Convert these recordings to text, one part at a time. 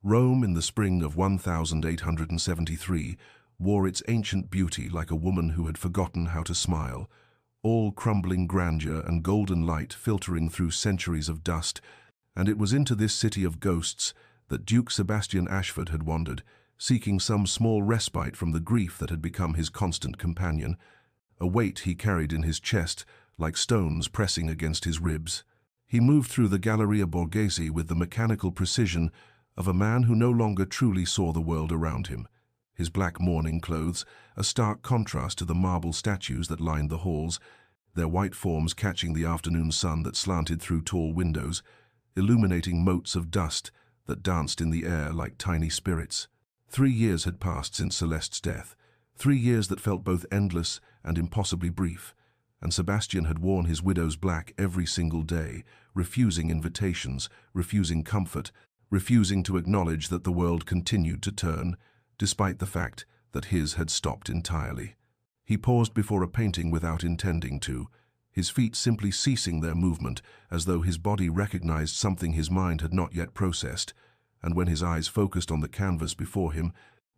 Rome in the spring of 1873 wore its ancient beauty like a woman who had forgotten how to smile, all crumbling grandeur and golden light filtering through centuries of dust, and it was into this city of ghosts that Duke Sebastian Ashford had wandered, seeking some small respite from the grief that had become his constant companion, a weight he carried in his chest like stones pressing against his ribs. He moved through the Galleria Borghese with the mechanical precision of a man who no longer truly saw the world around him. His black mourning clothes, a stark contrast to the marble statues that lined the halls, their white forms catching the afternoon sun that slanted through tall windows, illuminating motes of dust that danced in the air like tiny spirits. 3 years had passed since Celeste's death, 3 years that felt both endless and impossibly brief, and Sebastian had worn his widow's black every single day, refusing invitations, refusing comfort, refusing to acknowledge that the world continued to turn, despite the fact that his had stopped entirely. He paused before a painting without intending to, his feet simply ceasing their movement as though his body recognized something his mind had not yet processed, and when his eyes focused on the canvas before him,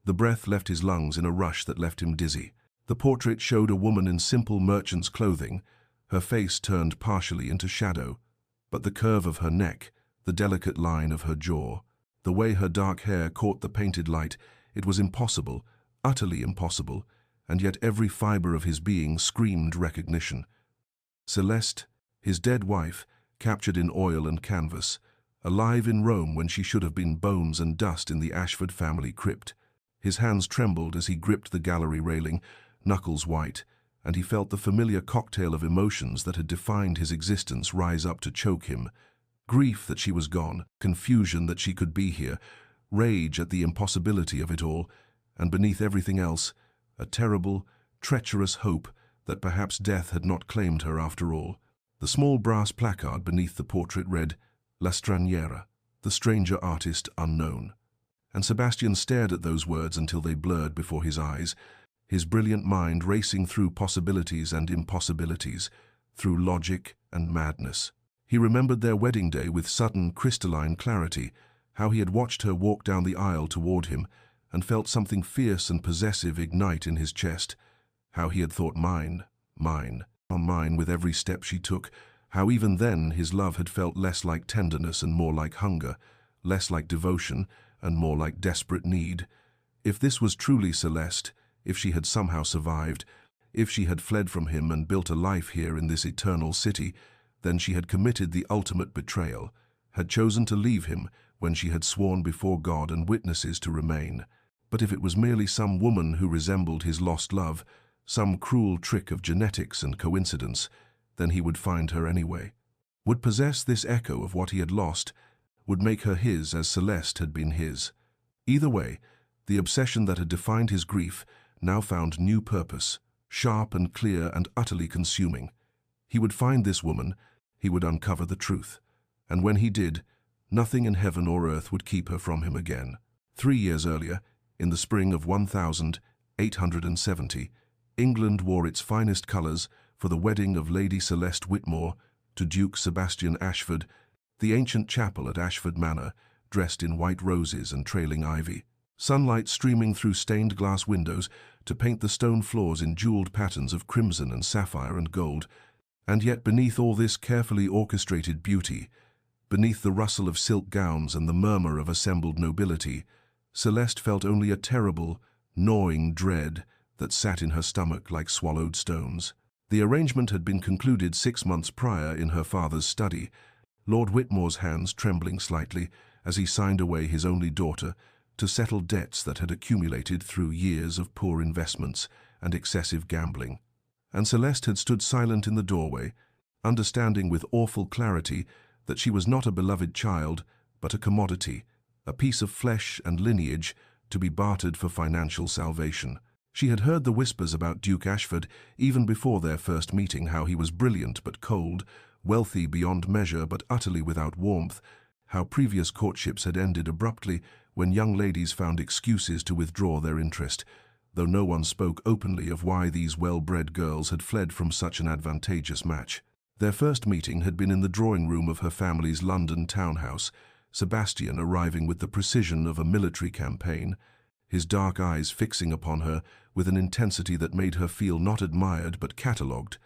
the breath left his lungs in a rush that left him dizzy. The portrait showed a woman in simple merchant's clothing, her face turned partially into shadow, but the curve of her neck, the delicate line of her jaw, the way her dark hair caught the painted light, it was impossible, utterly impossible, and yet every fiber of his being screamed recognition. Celeste, his dead wife, captured in oil and canvas, alive in Rome when she should have been bones and dust in the Ashford family crypt. His hands trembled as he gripped the gallery railing, knuckles white, and he felt the familiar cocktail of emotions that had defined his existence rise up to choke him. Grief that she was gone, confusion that she could be here, rage at the impossibility of it all, and beneath everything else, a terrible, treacherous hope that perhaps death had not claimed her after all. The small brass placard beneath the portrait read, La Straniera, the stranger artist unknown. And Sebastian stared at those words until they blurred before his eyes, his brilliant mind racing through possibilities and impossibilities, through logic and madness. He remembered their wedding day with sudden, crystalline clarity, how he had watched her walk down the aisle toward him and felt something fierce and possessive ignite in his chest, how he had thought mine with every step she took, how even then his love had felt less like tenderness and more like hunger, less like devotion and more like desperate need. If this was truly Celeste, if she had somehow survived, if she had fled from him and built a life here in this eternal city, then she had committed the ultimate betrayal, had chosen to leave him when she had sworn before God and witnesses to remain. But if it was merely some woman who resembled his lost love, some cruel trick of genetics and coincidence, then he would find her anyway, would possess this echo of what he had lost, would make her his as Celeste had been his. Either way, the obsession that had defined his grief now found new purpose, sharp and clear and utterly consuming. He would find this woman, he would uncover the truth, and when he did, nothing in heaven or earth would keep her from him again. 3 years earlier, in the spring of 1870, England wore its finest colours for the wedding of Lady Celeste Whitmore to Duke Sebastian Ashford, the ancient chapel at Ashford Manor, dressed in white roses and trailing ivy. Sunlight streaming through stained glass windows to paint the stone floors in jewelled patterns of crimson and sapphire and gold, and yet beneath all this carefully orchestrated beauty, beneath the rustle of silk gowns and the murmur of assembled nobility, Celeste felt only a terrible, gnawing dread that sat in her stomach like swallowed stones. The arrangement had been concluded 6 months prior in her father's study, Lord Whitmore's hands trembling slightly as he signed away his only daughter to settle debts that had accumulated through years of poor investments and excessive gambling. And Celeste had stood silent in the doorway, understanding with awful clarity that she was not a beloved child, but a commodity, a piece of flesh and lineage to be bartered for financial salvation. She had heard the whispers about Duke Ashford even before their first meeting, how he was brilliant but cold, wealthy beyond measure but utterly without warmth, how previous courtships had ended abruptly when young ladies found excuses to withdraw their interest, though no one spoke openly of why these well-bred girls had fled from such an advantageous match. Their first meeting had been in the drawing room of her family's London townhouse, Sebastian arriving with the precision of a military campaign, his dark eyes fixing upon her with an intensity that made her feel not admired but catalogued,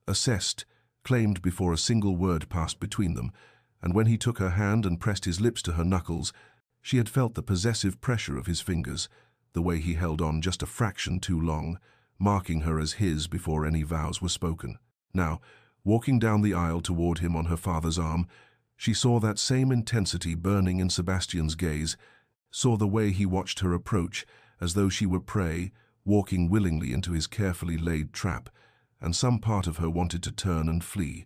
assessed, claimed before a single word passed between them, and when he took her hand and pressed his lips to her knuckles, she had felt the possessive pressure of his fingers, the way he held on just a fraction too long, marking her as his before any vows were spoken. Now, walking down the aisle toward him on her father's arm, she saw that same intensity burning in Sebastian's gaze, saw the way he watched her approach as though she were prey, walking willingly into his carefully laid trap, and some part of her wanted to turn and flee,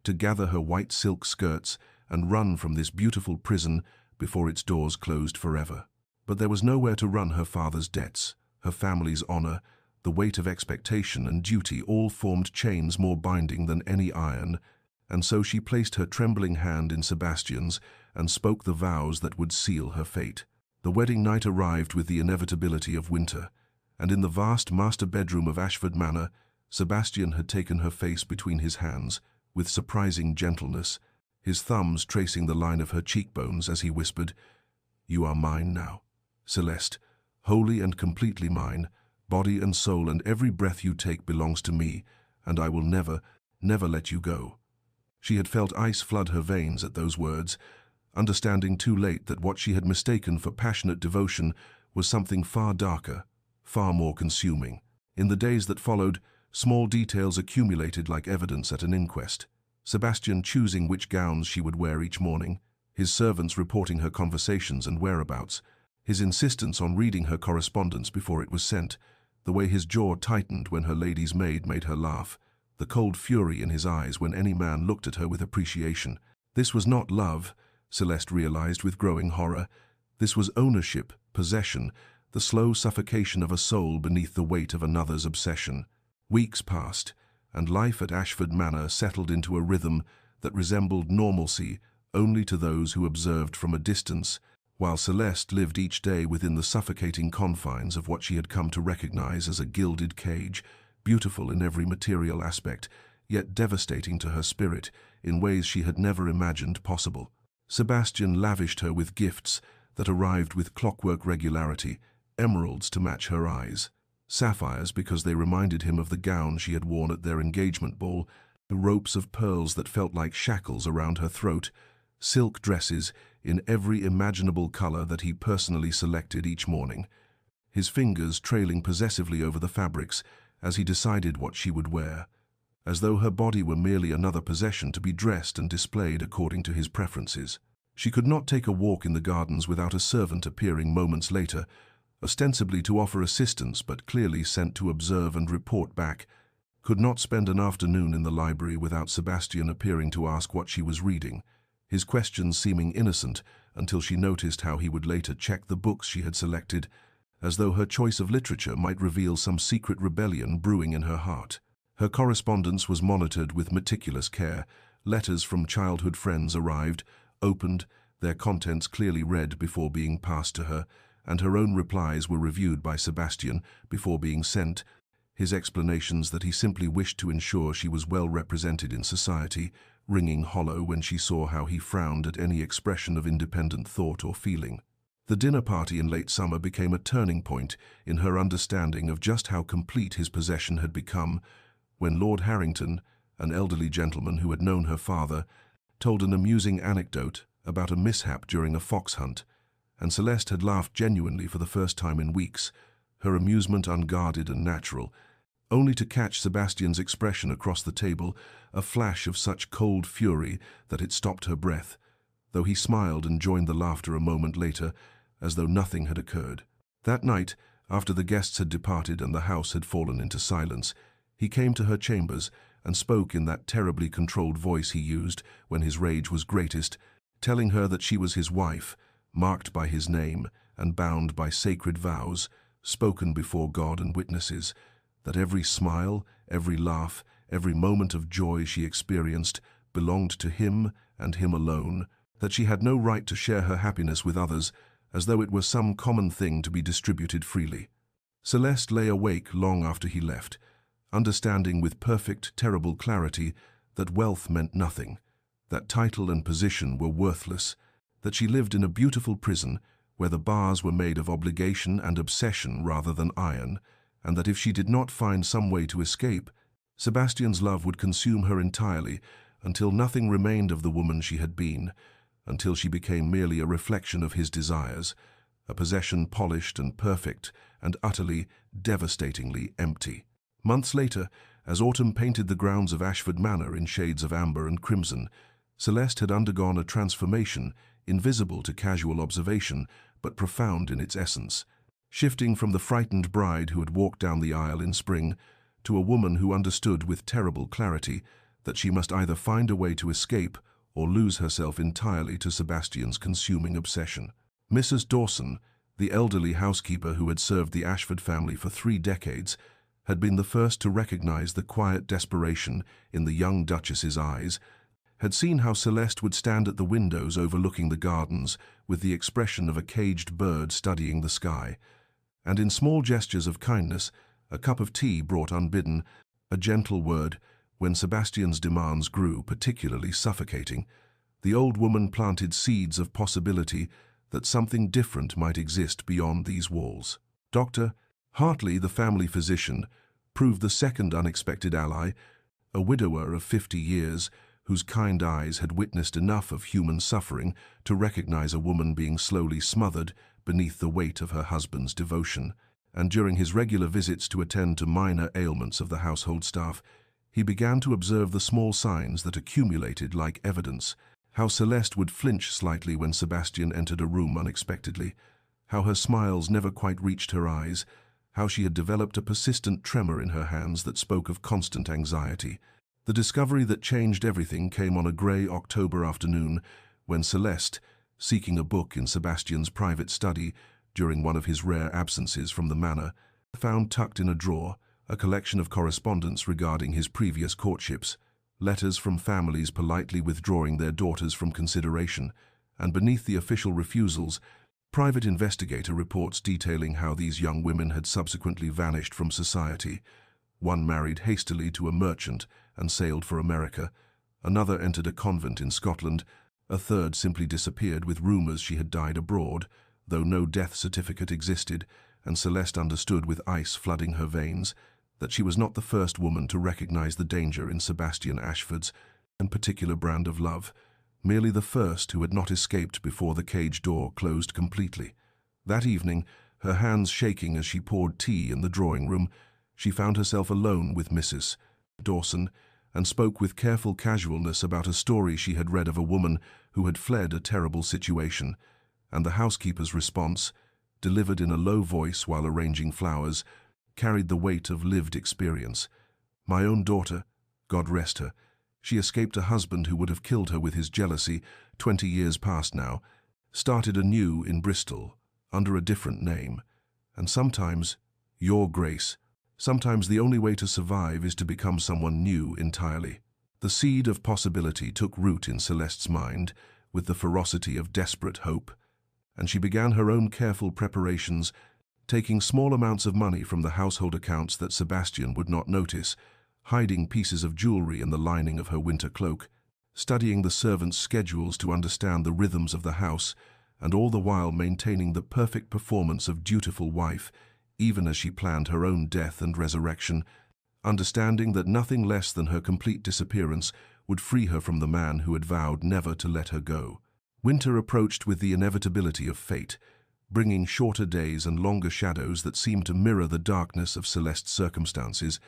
to gather her white silk skirts and run from this beautiful prison before its doors closed forever. But there was nowhere to run. Her father's debts, her family's honor, the weight of expectation and duty all formed chains more binding than any iron, and so she placed her trembling hand in Sebastian's and spoke the vows that would seal her fate. The wedding night arrived with the inevitability of winter, and in the vast master bedroom of Ashford Manor, Sebastian had taken her face between his hands, with surprising gentleness, his thumbs tracing the line of her cheekbones as he whispered, "You are mine now, Celeste, wholly and completely mine. Body and soul and every breath you take belongs to me, and I will never, never let you go." She had felt ice flood her veins at those words, understanding too late that what she had mistaken for passionate devotion was something far darker, far more consuming. In the days that followed, small details accumulated like evidence at an inquest. Sebastian choosing which gowns she would wear each morning, his servants reporting her conversations and whereabouts, his insistence on reading her correspondence before it was sent, the way his jaw tightened when her lady's maid made her laugh, the cold fury in his eyes when any man looked at her with appreciation. This was not love, Celeste realized with growing horror. This was ownership, possession, the slow suffocation of a soul beneath the weight of another's obsession. Weeks passed, and life at Ashford Manor settled into a rhythm that resembled normalcy only to those who observed from a distance, while Celeste lived each day within the suffocating confines of what she had come to recognize as a gilded cage, beautiful in every material aspect, yet devastating to her spirit in ways she had never imagined possible. Sebastian lavished her with gifts that arrived with clockwork regularity, emeralds to match her eyes, sapphires because they reminded him of the gown she had worn at their engagement ball, ropes of pearls that felt like shackles around her throat, silk dresses in every imaginable color that he personally selected each morning, his fingers trailing possessively over the fabrics as he decided what she would wear, as though her body were merely another possession to be dressed and displayed according to his preferences. She could not take a walk in the gardens without a servant appearing moments later, ostensibly to offer assistance but clearly sent to observe and report back, could not spend an afternoon in the library without Sebastian appearing to ask what she was reading, his questions seeming innocent until she noticed how he would later check the books she had selected, as though her choice of literature might reveal some secret rebellion brewing in her heart. Her correspondence was monitored with meticulous care. Letters from childhood friends arrived, opened, their contents clearly read before being passed to her, and her own replies were reviewed by Sebastian before being sent, his explanations that he simply wished to ensure she was well represented in society, ringing hollow when she saw how he frowned at any expression of independent thought or feeling. The dinner party in late summer became a turning point in her understanding of just how complete his possession had become, when Lord Harrington, an elderly gentleman who had known her father, told an amusing anecdote about a mishap during a fox hunt, and Celeste had laughed genuinely for the first time in weeks, her amusement unguarded and natural, only to catch Sebastian's expression across the table, a flash of such cold fury that it stopped her breath, though he smiled and joined the laughter a moment later, as though nothing had occurred. That night, after the guests had departed and the house had fallen into silence, he came to her chambers and spoke in that terribly controlled voice he used when his rage was greatest, telling her that she was his wife, marked by his name and bound by sacred vows, spoken before God and witnesses, that every smile, every laugh, every moment of joy she experienced belonged to him and him alone, that she had no right to share her happiness with others, as though it were some common thing to be distributed freely. Celeste lay awake long after he left, understanding with perfect, terrible clarity that wealth meant nothing, that title and position were worthless, that she lived in a beautiful prison where the bars were made of obligation and obsession rather than iron, and that if she did not find some way to escape, Sebastian's love would consume her entirely until nothing remained of the woman she had been, until she became merely a reflection of his desires, a possession polished and perfect and utterly, devastatingly empty. Months later, as autumn painted the grounds of Ashford Manor in shades of amber and crimson, Celeste had undergone a transformation invisible to casual observation but profound in its essence, shifting from the frightened bride who had walked down the aisle in spring to a woman who understood with terrible clarity that she must either find a way to escape or lose herself entirely to Sebastian's consuming obsession. Mrs. Dawson, the elderly housekeeper who had served the Ashford family for 3 decades, had been the first to recognize the quiet desperation in the young Duchess's eyes, had seen how Celeste would stand at the windows overlooking the gardens with the expression of a caged bird studying the sky, and in small gestures of kindness, a cup of tea brought unbidden, a gentle word, when Sebastian's demands grew particularly suffocating, the old woman planted seeds of possibility that something different might exist beyond these walls. Dr. Hartley, the family physician, proved the second unexpected ally, a widower of 50 years, whose kind eyes had witnessed enough of human suffering to recognize a woman being slowly smothered beneath the weight of her husband's devotion. And during his regular visits to attend to minor ailments of the household staff, he began to observe the small signs that accumulated like evidence, how Celeste would flinch slightly when Sebastian entered a room unexpectedly, how her smiles never quite reached her eyes, how she had developed a persistent tremor in her hands that spoke of constant anxiety. The discovery that changed everything came on a grey October afternoon when Celeste, seeking a book in Sebastian's private study during one of his rare absences from the manor, found tucked in a drawer a collection of correspondence regarding his previous courtships, letters from families politely withdrawing their daughters from consideration, and beneath the official refusals, private investigator reports detailing how these young women had subsequently vanished from society. One married hastily to a merchant and sailed for America, another entered a convent in Scotland, a third simply disappeared with rumors she had died abroad, though no death certificate existed, and Celeste understood with ice flooding her veins that she was not the first woman to recognize the danger in Sebastian Ashford's and particular brand of love, merely the first who had not escaped before the cage door closed completely. That evening, her hands shaking as she poured tea in the drawing-room, she found herself alone with Mrs. Dawson and spoke with careful casualness about a story she had read of a woman who had fled a terrible situation, and the housekeeper's response, delivered in a low voice while arranging flowers, carried the weight of lived experience. My own daughter, God rest her, she escaped a husband who would have killed her with his jealousy 20 years past now, started anew in Bristol, under a different name, and sometimes, Your Grace, sometimes the only way to survive is to become someone new entirely. The seed of possibility took root in Celeste's mind with the ferocity of desperate hope, and she began her own careful preparations, taking small amounts of money from the household accounts that Sebastian would not notice, hiding pieces of jewelry in the lining of her winter cloak, studying the servants' schedules to understand the rhythms of the house, and all the while maintaining the perfect performance of dutiful wife, even as she planned her own death and resurrection, understanding that nothing less than her complete disappearance would free her from the man who had vowed never to let her go. Winter approached with the inevitability of fate, bringing shorter days and longer shadows that seemed to mirror the darkness of Celeste's circumstances,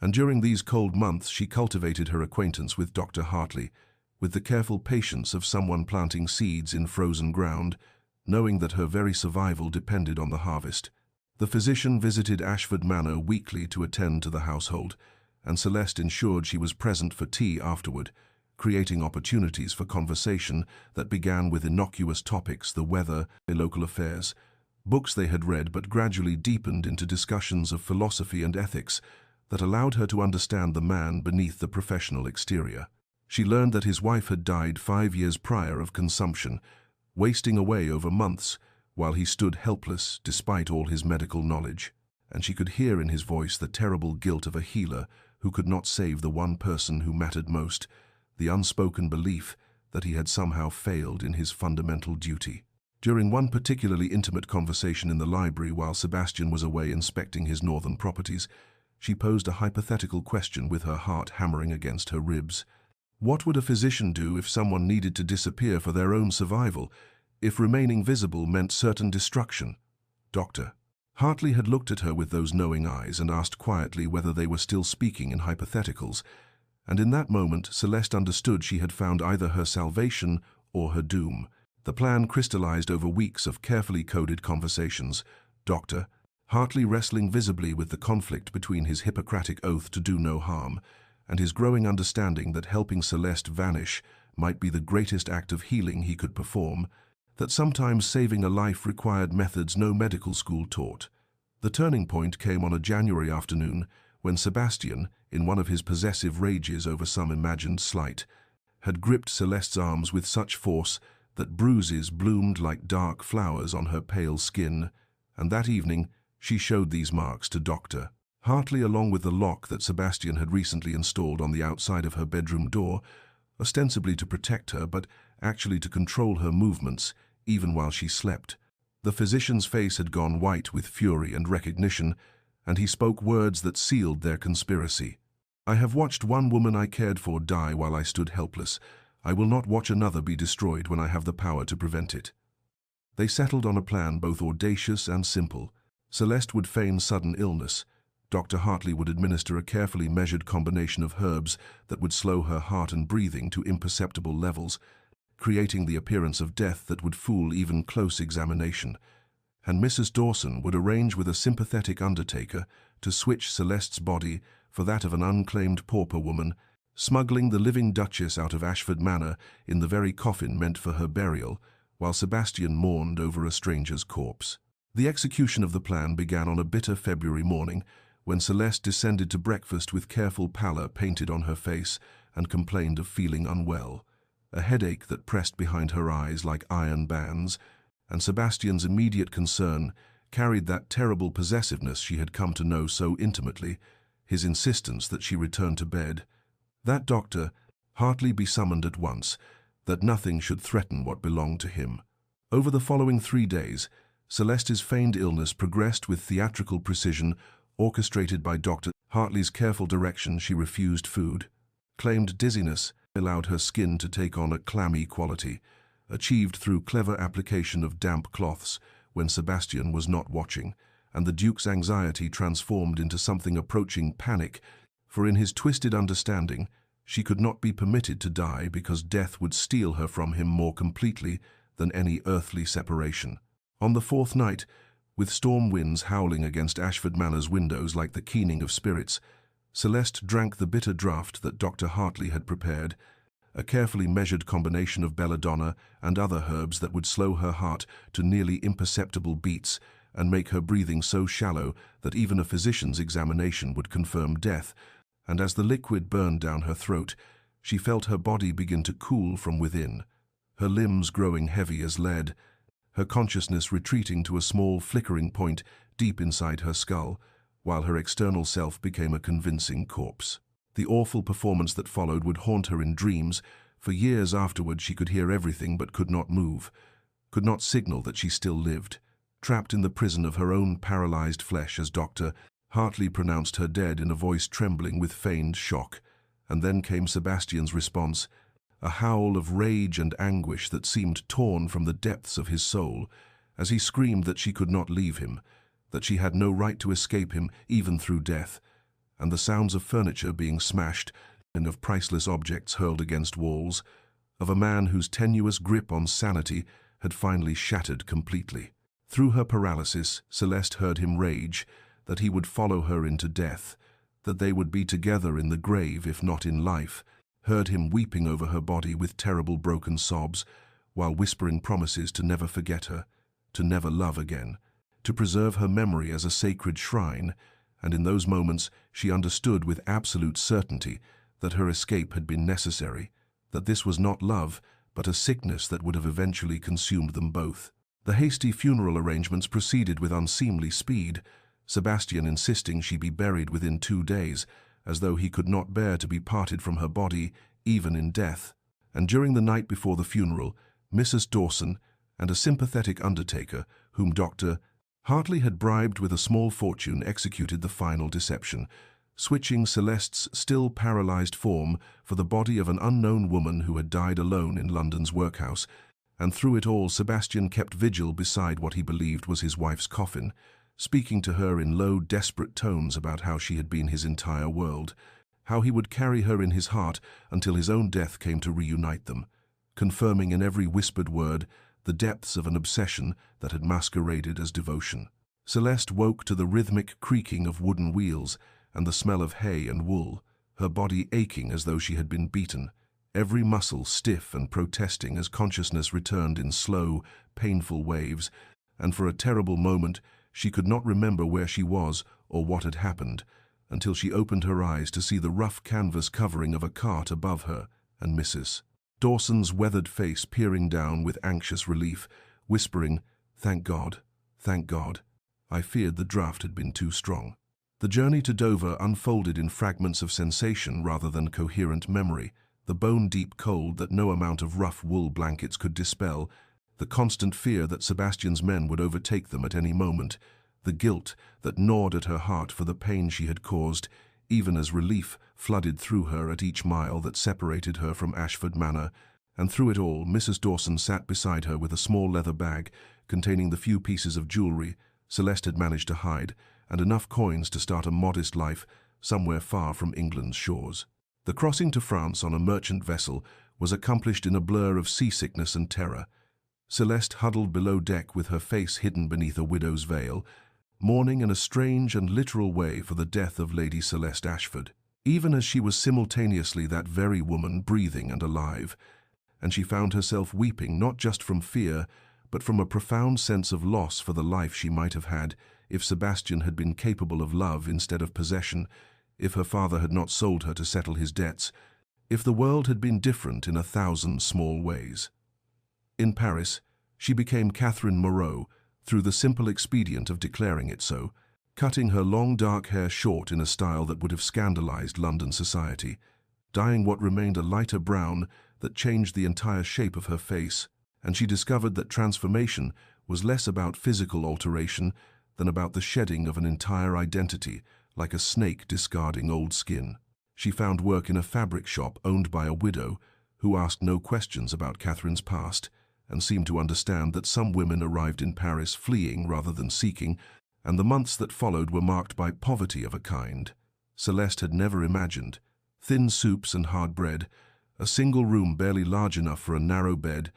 and during these cold months she cultivated her acquaintance with Dr. Hartley, with the careful patience of someone planting seeds in frozen ground, knowing that her very survival depended on the harvest. The physician visited Ashford Manor weekly to attend to the household, and Celeste ensured she was present for tea afterward, creating opportunities for conversation that began with innocuous topics, the weather, local affairs, books they had read, but gradually deepened into discussions of philosophy and ethics that allowed her to understand the man beneath the professional exterior. She learned that his wife had died 5 years prior of consumption, wasting away over months, while he stood helpless despite all his medical knowledge, and she could hear in his voice the terrible guilt of a healer who could not save the one person who mattered most, the unspoken belief that he had somehow failed in his fundamental duty. During one particularly intimate conversation in the library while Sebastian was away inspecting his northern properties, she posed a hypothetical question with her heart hammering against her ribs. What would a physician do if someone needed to disappear for their own survival, if remaining visible meant certain destruction? Doctor. Hartley had looked at her with those knowing eyes and asked quietly whether they were still speaking in hypotheticals, and in that moment Celeste understood she had found either her salvation or her doom. The plan crystallized over weeks of carefully coded conversations. Doctor. Hartley wrestling visibly with the conflict between his Hippocratic oath to do no harm and his growing understanding that helping Celeste vanish might be the greatest act of healing he could perform, that sometimes saving a life required methods no medical school taught. The turning point came on a January afternoon when Sebastian, in one of his possessive rages over some imagined slight, had gripped Celeste's arms with such force that bruises bloomed like dark flowers on her pale skin, and that evening she showed these marks to Dr. Hartley along with the lock that Sebastian had recently installed on the outside of her bedroom door, ostensibly to protect her but actually to control her movements, even while she slept. The physician's face had gone white with fury and recognition, and he spoke words that sealed their conspiracy. I have watched one woman I cared for die while I stood helpless. I will not watch another be destroyed when I have the power to prevent it. They settled on a plan both audacious and simple. Celeste would feign sudden illness. Dr. Hartley would administer a carefully measured combination of herbs that would slow her heart and breathing to imperceptible levels, creating the appearance of death that would fool even close examination. And Mrs. Dawson would arrange with a sympathetic undertaker to switch Celeste's body for that of an unclaimed pauper woman, smuggling the living Duchess out of Ashford Manor in the very coffin meant for her burial, while Sebastian mourned over a stranger's corpse. The execution of the plan began on a bitter February morning, when Celeste descended to breakfast with careful pallor painted on her face and complained of feeling unwell, a headache that pressed behind her eyes like iron bands, and Sebastian's immediate concern carried that terrible possessiveness she had come to know so intimately, his insistence that she return to bed. That Dr. Hartley be summoned at once, that nothing should threaten what belonged to him. Over the following 3 days, Celeste's feigned illness progressed with theatrical precision, orchestrated by Dr. Hartley's careful direction. She refused food, claimed dizziness, allowed her skin to take on a clammy quality, achieved through clever application of damp cloths when Sebastian was not watching, and the Duke's anxiety transformed into something approaching panic, for in his twisted understanding, she could not be permitted to die because death would steal her from him more completely than any earthly separation. On the 4th night, with storm winds howling against Ashford Manor's windows like the keening of spirits, Celeste drank the bitter draught that Dr. Hartley had prepared, a carefully measured combination of belladonna and other herbs that would slow her heart to nearly imperceptible beats and make her breathing so shallow that even a physician's examination would confirm death, and as the liquid burned down her throat, she felt her body begin to cool from within, her limbs growing heavy as lead, her consciousness retreating to a small flickering point deep inside her skull, while her external self became a convincing corpse. The awful performance that followed would haunt her in dreams. For years afterward she could hear everything but could not move, could not signal that she still lived, trapped in the prison of her own paralyzed flesh as Dr. Hartley pronounced her dead in a voice trembling with feigned shock. And then came Sebastian's response, a howl of rage and anguish that seemed torn from the depths of his soul, as he screamed that she could not leave him, that she had no right to escape him even through death, and the sounds of furniture being smashed and of priceless objects hurled against walls, of a man whose tenuous grip on sanity had finally shattered completely. Through her paralysis, Celeste heard him rage that he would follow her into death, that they would be together in the grave if not in life, heard him weeping over her body with terrible broken sobs, while whispering promises to never forget her, to never love again, to preserve her memory as a sacred shrine, and in those moments she understood with absolute certainty that her escape had been necessary, that this was not love, but a sickness that would have eventually consumed them both. The hasty funeral arrangements proceeded with unseemly speed, Sebastian insisting she be buried within 2 days, as though he could not bear to be parted from her body, even in death, and during the night before the funeral, Mrs. Dawson and a sympathetic undertaker, whom Dr. Hartley had bribed with a small fortune, executed the final deception, switching Celeste's still paralyzed form for the body of an unknown woman who had died alone in London's workhouse. And through it all, Sebastian kept vigil beside what he believed was his wife's coffin, speaking to her in low, desperate tones about how she had been his entire world, how he would carry her in his heart until his own death came to reunite them, confirming in every whispered word the depths of an obsession that had masqueraded as devotion. Celeste woke to the rhythmic creaking of wooden wheels and the smell of hay and wool, her body aching as though she had been beaten, every muscle stiff and protesting as consciousness returned in slow, painful waves, and for a terrible moment she could not remember where she was or what had happened, until she opened her eyes to see the rough canvas covering of a cart above her and Mrs. Dawson's weathered face peering down with anxious relief, whispering, "Thank God, thank God. I feared the draught had been too strong." The journey to Dover unfolded in fragments of sensation rather than coherent memory, the bone-deep cold that no amount of rough wool blankets could dispel, the constant fear that Sebastian's men would overtake them at any moment, the guilt that gnawed at her heart for the pain she had caused, even as relief flooded through her at each mile that separated her from Ashford Manor. And through it all, Mrs. Dawson sat beside her with a small leather bag containing the few pieces of jewelry Celeste had managed to hide, and enough coins to start a modest life somewhere far from England's shores. The crossing to France on a merchant vessel was accomplished in a blur of seasickness and terror. Celeste huddled below deck with her face hidden beneath a widow's veil, mourning in a strange and literal way for the death of Lady Celeste Ashford, even as she was simultaneously that very woman breathing and alive, and she found herself weeping not just from fear, but from a profound sense of loss for the life she might have had if Sebastian had been capable of love instead of possession, if her father had not sold her to settle his debts, if the world had been different in 1,000 small ways. In Paris, she became Catherine Moreau through the simple expedient of declaring it so, cutting her long dark hair short in a style that would have scandalized London society, dyeing what remained a lighter brown that changed the entire shape of her face, and she discovered that transformation was less about physical alteration than about the shedding of an entire identity, like a snake discarding old skin. She found work in a fabric shop owned by a widow who asked no questions about Catherine's past and seemed to understand that some women arrived in Paris fleeing rather than seeking, and the months that followed were marked by poverty of a kind Celeste had never imagined. Thin soups and hard bread, a single room barely large enough for a narrow bed,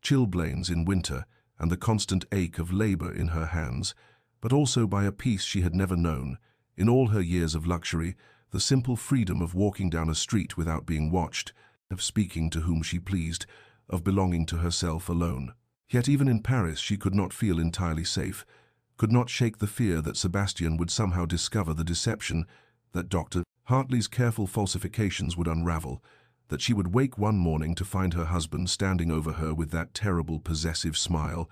chilblains in winter, and the constant ache of labor in her hands, but also by a peace she had never known. In all her years of luxury, the simple freedom of walking down a street without being watched, of speaking to whom she pleased, of belonging to herself alone. Yet even in Paris she could not feel entirely safe, could not shake the fear that Sebastian would somehow discover the deception, that Dr. Hartley's careful falsifications would unravel, that she would wake one morning to find her husband standing over her with that terrible possessive smile.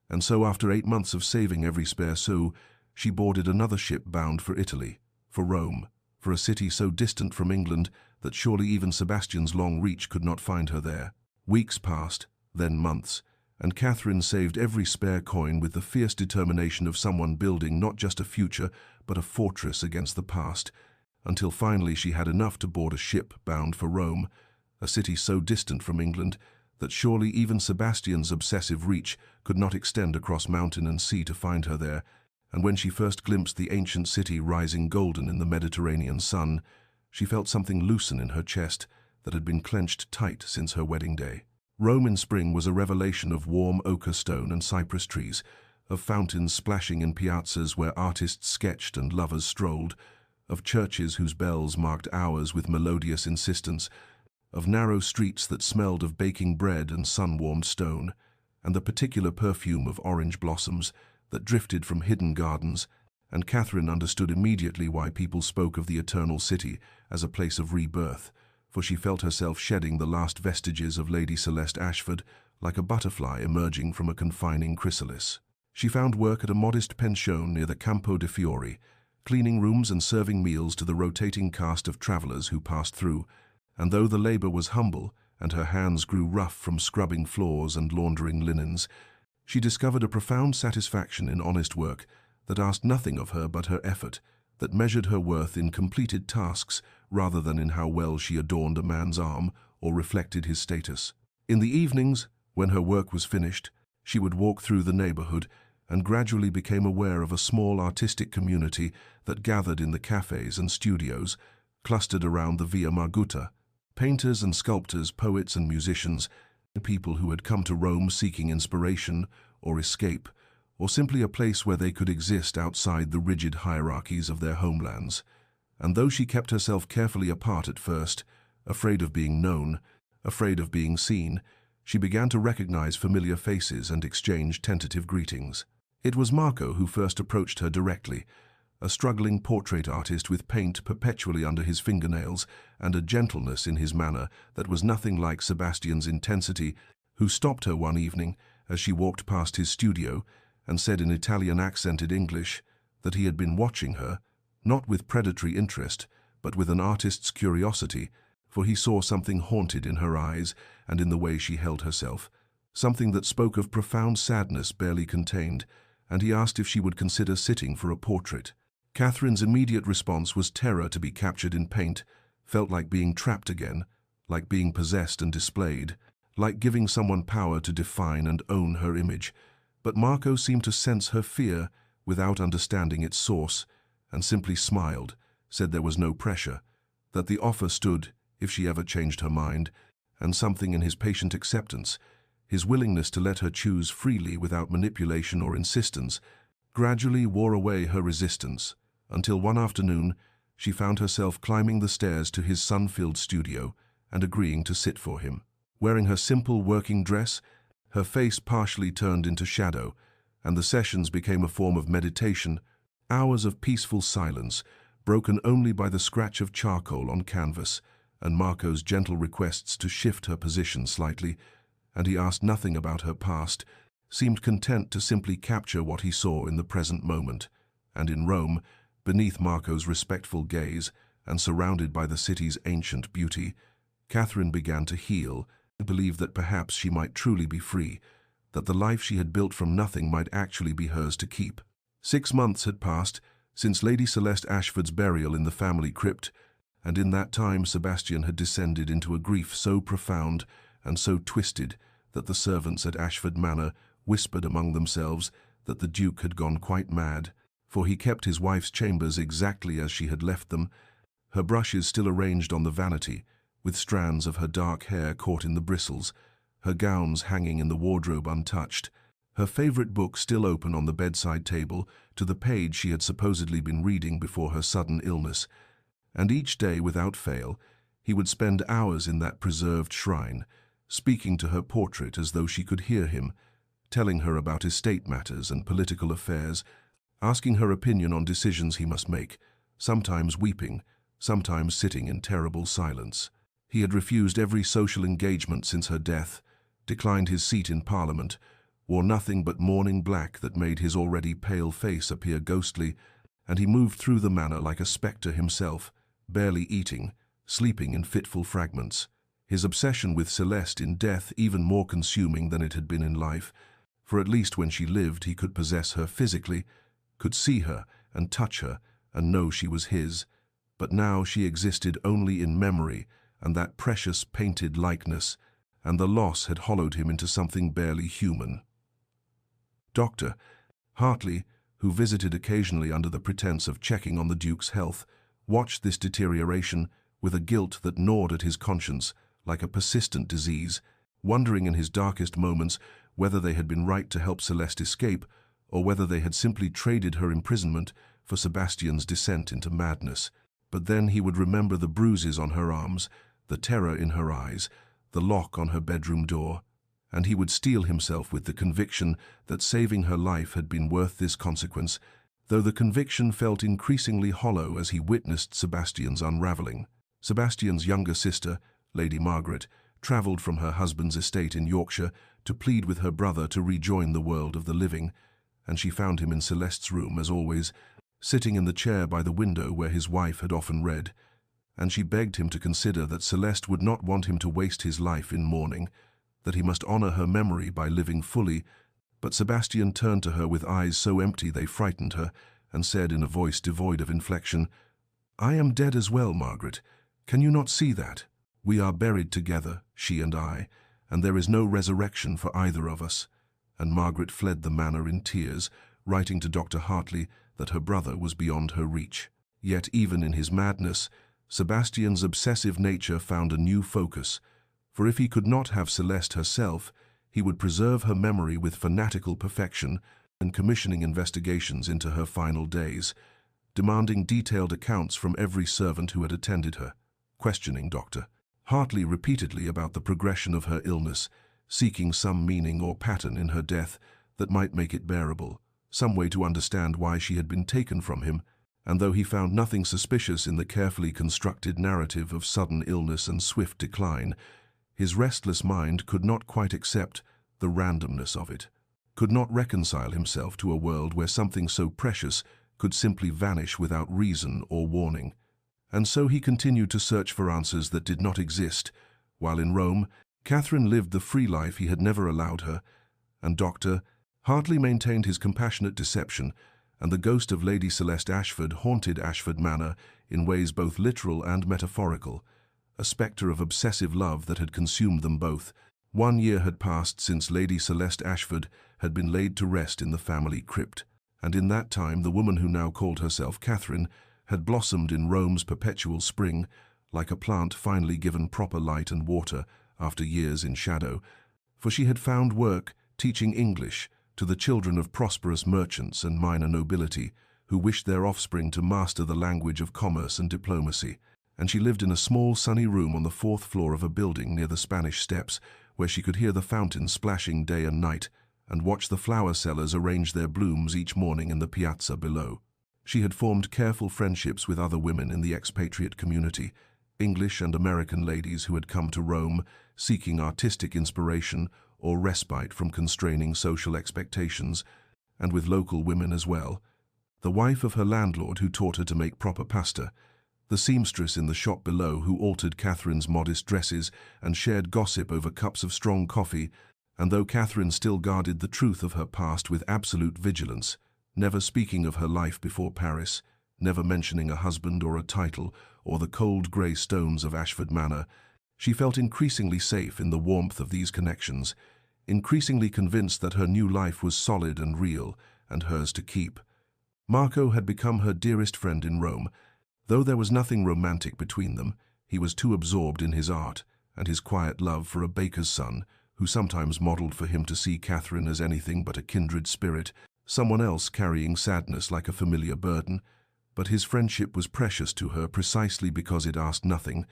And so after 8 months of saving every spare sou, she boarded another ship bound for Italy, for Rome, for a city so distant from England that surely even Sebastian's long reach could not find her there. Weeks passed, then months, and Catherine saved every spare coin with the fierce determination of someone building not just a future, but a fortress against the past, until finally she had enough to board a ship bound for Rome, a city so distant from England that surely even Sebastian's obsessive reach could not extend across mountain and sea to find her there. And when she first glimpsed the ancient city rising golden in the Mediterranean sun, she felt something loosen in her chest that had been clenched tight since her wedding day. Rome in spring was a revelation of warm ochre stone and cypress trees, of fountains splashing in piazzas where artists sketched and lovers strolled, of churches whose bells marked hours with melodious insistence, of narrow streets that smelled of baking bread and sun-warmed stone, and the particular perfume of orange blossoms that drifted from hidden gardens, and Catherine understood immediately why people spoke of the Eternal City as a place of rebirth, for she felt herself shedding the last vestiges of Lady Celeste Ashford like a butterfly emerging from a confining chrysalis. She found work at a modest pension near the Campo de' Fiori, cleaning rooms and serving meals to the rotating cast of travellers who passed through, and though the labour was humble, and her hands grew rough from scrubbing floors and laundering linens. She discovered a profound satisfaction in honest work that asked nothing of her but her effort, that measured her worth in completed tasks rather than in how well she adorned a man's arm or reflected his status. In the evenings, when her work was finished, she would walk through the neighborhood and gradually became aware of a small artistic community that gathered in the cafes and studios clustered around the Via Margutta. Painters and sculptors, poets and musicians, people who had come to Rome seeking inspiration or escape, or simply a place where they could exist outside the rigid hierarchies of their homelands. And though she kept herself carefully apart at first, afraid of being known, afraid of being seen, she began to recognize familiar faces and exchange tentative greetings. It was Marco who first approached her directly, a struggling portrait artist with paint perpetually under his fingernails and a gentleness in his manner that was nothing like Sebastian's intensity, who stopped her one evening as she walked past his studio and said in Italian-accented English that he had been watching her, not with predatory interest, but with an artist's curiosity, for he saw something haunted in her eyes and in the way she held herself, something that spoke of profound sadness barely contained, and he asked if she would consider sitting for a portrait. Catherine's immediate response was terror to be captured in paint, felt like being trapped again, like being possessed and displayed, like giving someone power to define and own her image. But Marco seemed to sense her fear without understanding its source, and simply smiled, said there was no pressure, that the offer stood if she ever changed her mind, and something in his patient acceptance, his willingness to let her choose freely without manipulation or insistence, gradually wore away her resistance, until one afternoon she found herself climbing the stairs to his sun-filled studio and agreeing to sit for him. Wearing her simple working dress, her face partially turned into shadow, and the sessions became a form of meditation, hours of peaceful silence, broken only by the scratch of charcoal on canvas, and Marco's gentle requests to shift her position slightly, and he asked nothing about her past, seemed content to simply capture what he saw in the present moment. And in Rome, beneath Marco's respectful gaze and surrounded by the city's ancient beauty, Catherine began to heal and believed that perhaps she might truly be free, that the life she had built from nothing might actually be hers to keep. 6 months had passed since Lady Celeste Ashford's burial in the family crypt, and in that time Sebastian had descended into a grief so profound and so twisted that the servants at Ashford Manor whispered among themselves that the Duke had gone quite mad, for he kept his wife's chambers exactly as she had left them, her brushes still arranged on the vanity, with strands of her dark hair caught in the bristles, her gowns hanging in the wardrobe untouched, her favorite book still open on the bedside table to the page she had supposedly been reading before her sudden illness. And each day, without fail, he would spend hours in that preserved shrine, speaking to her portrait as though she could hear him, telling her about estate matters and political affairs, asking her opinion on decisions he must make, sometimes weeping, sometimes sitting in terrible silence. He had refused every social engagement since her death, declined his seat in Parliament, wore nothing but mourning black that made his already pale face appear ghostly, and he moved through the manor like a spectre himself, barely eating, sleeping in fitful fragments. His obsession with Celeste in death even more consuming than it had been in life, for at least when she lived he could possess her physically, could see her and touch her and know she was his, but now she existed only in memory and that precious painted likeness, and the loss had hollowed him into something barely human. Dr. Hartley, who visited occasionally under the pretense of checking on the Duke's health, watched this deterioration with a guilt that gnawed at his conscience like a persistent disease, wondering in his darkest moments whether they had been right to help Celeste escape or whether they had simply traded her imprisonment for Sebastian's descent into madness. But then he would remember the bruises on her arms, the terror in her eyes, the lock on her bedroom door, and he would steel himself with the conviction that saving her life had been worth this consequence, though the conviction felt increasingly hollow as he witnessed Sebastian's unraveling. Sebastian's younger sister, Lady Margaret, travelled from her husband's estate in Yorkshire to plead with her brother to rejoin the world of the living, and she found him in Celeste's room, as always, sitting in the chair by the window where his wife had often read. and she begged him to consider that Celeste would not want him to waste his life in mourning, that he must honor her memory by living fully. But Sebastian turned to her with eyes so empty they frightened her, and said in a voice devoid of inflection, "I am dead as well, Margaret. Can you not see that? We are buried together, she and I, and there is no resurrection for either of us." And Margaret fled the manor in tears, writing to Dr. Hartley that her brother was beyond her reach. Yet even in his madness, Sebastian's obsessive nature found a new focus, for if he could not have Celeste herself, he would preserve her memory with fanatical perfection and commissioning investigations into her final days, demanding detailed accounts from every servant who had attended her, questioning Dr. Hartley repeatedly about the progression of her illness, seeking some meaning or pattern in her death that might make it bearable, some way to understand why she had been taken from him. And though he found nothing suspicious in the carefully constructed narrative of sudden illness and swift decline, his restless mind could not quite accept the randomness of it, could not reconcile himself to a world where something so precious could simply vanish without reason or warning. And so he continued to search for answers that did not exist. While in Rome, Catherine lived the free life he had never allowed her, and Dr. Hartley maintained his compassionate deception, and the ghost of Lady Celeste Ashford haunted Ashford Manor in ways both literal and metaphorical, a spectre of obsessive love that had consumed them both. 1 year had passed since Lady Celeste Ashford had been laid to rest in the family crypt, and in that time the woman who now called herself Catherine had blossomed in Rome's perpetual spring, like a plant finally given proper light and water after years in shadow, for she had found work teaching English to the children of prosperous merchants and minor nobility who wished their offspring to master the language of commerce and diplomacy, and she lived in a small sunny room on the 4th floor of a building near the Spanish Steps, where she could hear the fountain splashing day and night and watch the flower sellers arrange their blooms each morning in the piazza below. She had formed careful friendships with other women in the expatriate community, English and American ladies who had come to Rome seeking artistic inspiration or respite from constraining social expectations, and with local women as well. The wife of her landlord who taught her to make proper pasta, the seamstress in the shop below who altered Catherine's modest dresses and shared gossip over cups of strong coffee, and though Catherine still guarded the truth of her past with absolute vigilance, never speaking of her life before Paris, never mentioning a husband or a title or the cold grey stones of Ashford Manor, she felt increasingly safe in the warmth of these connections, increasingly convinced that her new life was solid and real and hers to keep. Marco had become her dearest friend in Rome. Though there was nothing romantic between them, he was too absorbed in his art and his quiet love for a baker's son, who sometimes modeled for him to see Catherine as anything but a kindred spirit, someone else carrying sadness like a familiar burden. But his friendship was precious to her precisely because it asked nothing,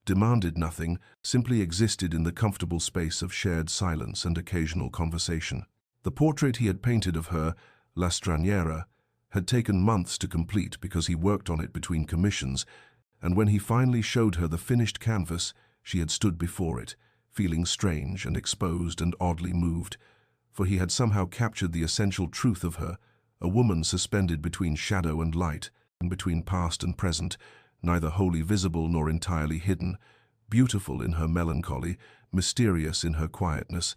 demanded nothing, simply existed in the comfortable space of shared silence and occasional conversation. The portrait he had painted of her, La Straniera, had taken months to complete because he worked on it between commissions, and when he finally showed her the finished canvas, she had stood before it, feeling strange and exposed and oddly moved, for he had somehow captured the essential truth of her, a woman suspended between shadow and light, and between past and present, neither wholly visible nor entirely hidden, beautiful in her melancholy, mysterious in her quietness,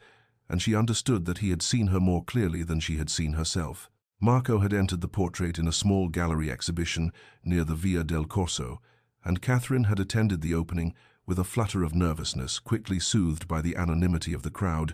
and she understood that he had seen her more clearly than she had seen herself. Marco had entered the portrait in a small gallery exhibition near the Via del Corso, and Catherine had attended the opening with a flutter of nervousness, quickly soothed by the anonymity of the crowd.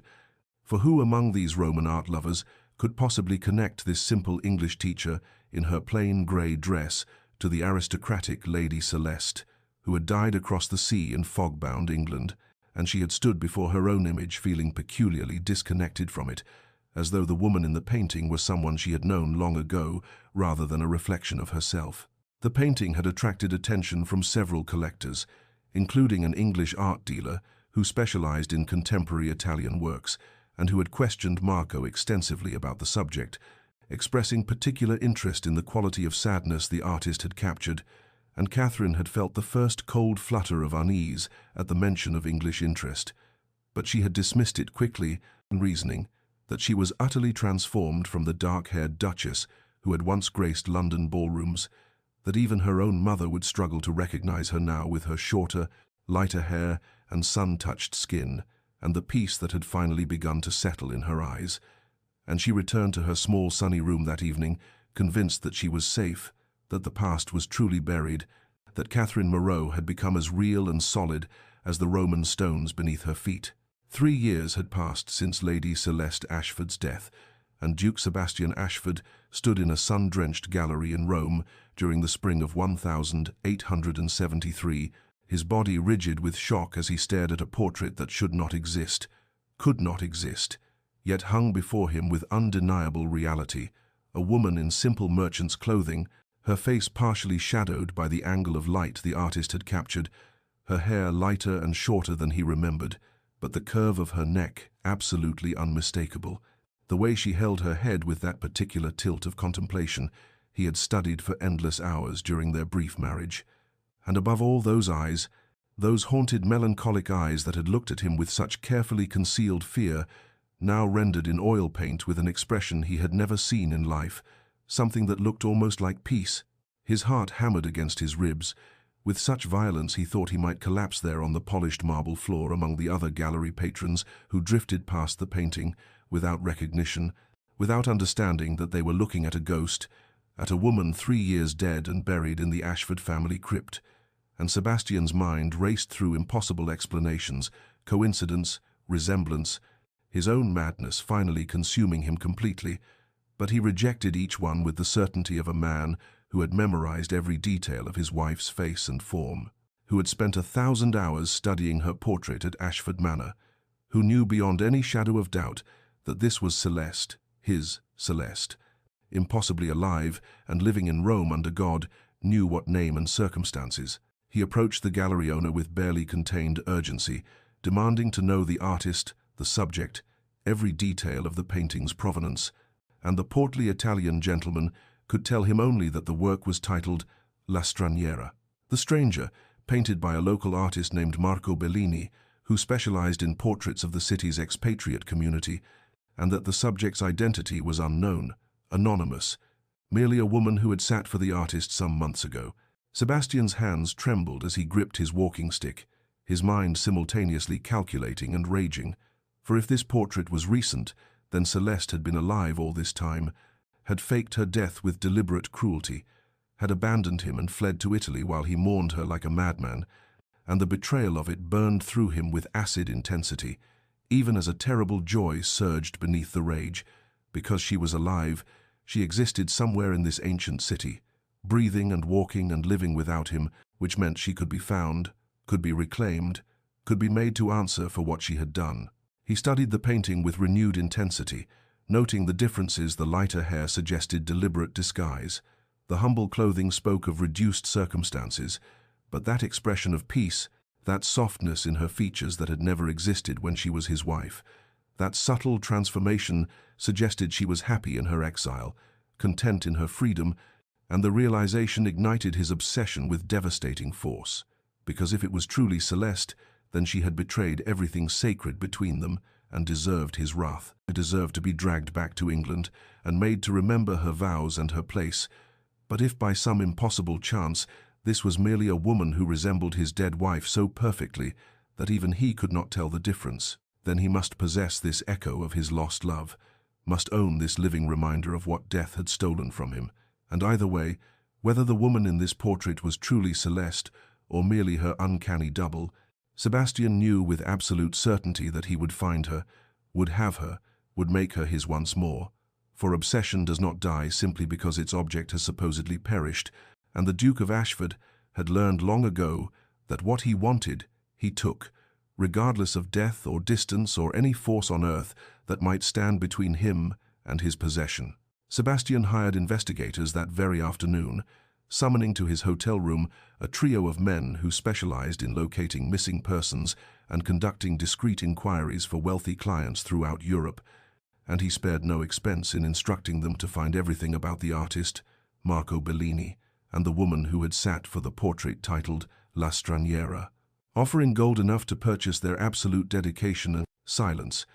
For who among these Roman art lovers could possibly connect this simple English teacher in her plain grey dress to the aristocratic Lady Celeste, who had died across the sea in fog-bound England, and she had stood before her own image feeling peculiarly disconnected from it, as though the woman in the painting were someone she had known long ago rather than a reflection of herself. The painting had attracted attention from several collectors, including an English art dealer who specialized in contemporary Italian works and who had questioned Marco extensively about the subject, expressing particular interest in the quality of sadness the artist had captured, and Catherine had felt the first cold flutter of unease at the mention of English interest. But she had dismissed it quickly, reasoning that she was utterly transformed from the dark-haired duchess who had once graced London ballrooms. that even her own mother would struggle to recognize her now with her shorter, lighter hair and sun-touched skin, and the peace that had finally begun to settle in her eyes. And she returned to her small sunny room that evening, convinced that she was safe, that the past was truly buried, that Catherine Moreau had become as real and solid as the Roman stones beneath her feet. 3 years had passed since Lady Celeste Ashford's death, and Duke Sebastian Ashford stood in a sun-drenched gallery in Rome during the spring of 1873, his body rigid with shock as he stared at a portrait that should not exist, could not exist, yet hung before him with undeniable reality, a woman in simple merchant's clothing, her face partially shadowed by the angle of light the artist had captured, her hair lighter and shorter than he remembered, but the curve of her neck absolutely unmistakable. The way she held her head with that particular tilt of contemplation he had studied for endless hours during their brief marriage. And above all, those eyes, those haunted melancholic eyes that had looked at him with such carefully concealed fear, now rendered in oil paint with an expression he had never seen in life, something that looked almost like peace. His heart hammered against his ribs, with such violence he thought he might collapse there on the polished marble floor among the other gallery patrons who drifted past the painting, without recognition, without understanding that they were looking at a ghost, at a woman 3 years dead and buried in the Ashford family crypt. And Sebastian's mind raced through impossible explanations, coincidence, resemblance, his own madness finally consuming him completely, but he rejected each one with the certainty of a man who had memorized every detail of his wife's face and form, who had spent 1,000 hours studying her portrait at Ashford Manor, who knew beyond any shadow of doubt that this was Celeste, his Celeste, impossibly alive and living in Rome under God, knew what name and circumstances. He approached the gallery owner with barely contained urgency, demanding to know the artist, the subject, every detail of the painting's provenance, and the portly Italian gentleman could tell him only that the work was titled La Straniera. The Stranger, painted by a local artist named Marco Bellini, who specialized in portraits of the city's expatriate community, and that the subject's identity was unknown, anonymous, merely a woman who had sat for the artist some months ago. Sebastian's hands trembled as he gripped his walking stick, his mind simultaneously calculating and raging. For if this portrait was recent, then Celeste had been alive all this time, had faked her death with deliberate cruelty, had abandoned him and fled to Italy while he mourned her like a madman, and the betrayal of it burned through him with acid intensity, even as a terrible joy surged beneath the rage. Because she was alive, she existed somewhere in this ancient city, breathing and walking and living without him, which meant she could be found, could be reclaimed, could be made to answer for what she had done. He studied the painting with renewed intensity, noting the differences. The lighter hair suggested deliberate disguise. The humble clothing spoke of reduced circumstances, but that expression of peace, that softness in her features that had never existed when she was his wife, that subtle transformation suggested she was happy in her exile, content in her freedom, and the realization ignited his obsession with devastating force. Because if it was truly Celeste, then she had betrayed everything sacred between them and deserved his wrath. She deserved to be dragged back to England and made to remember her vows and her place. But if by some impossible chance this was merely a woman who resembled his dead wife so perfectly that even he could not tell the difference, then he must possess this echo of his lost love, must own this living reminder of what death had stolen from him. And either way, whether the woman in this portrait was truly Celeste or merely her uncanny double, Sebastian knew with absolute certainty that he would find her, would have her, would make her his once more. For obsession does not die simply because its object has supposedly perished, and the Duke of Ashford had learned long ago that what he wanted, he took, regardless of death or distance or any force on earth that might stand between him and his possession. Sebastian hired investigators that very afternoon, summoning to his hotel room a trio of men who specialized in locating missing persons and conducting discreet inquiries for wealthy clients throughout Europe, and he spared no expense in instructing them to find everything about the artist, Marco Bellini, and the woman who had sat for the portrait titled La Straniera, offering gold enough to purchase their absolute dedication and silence.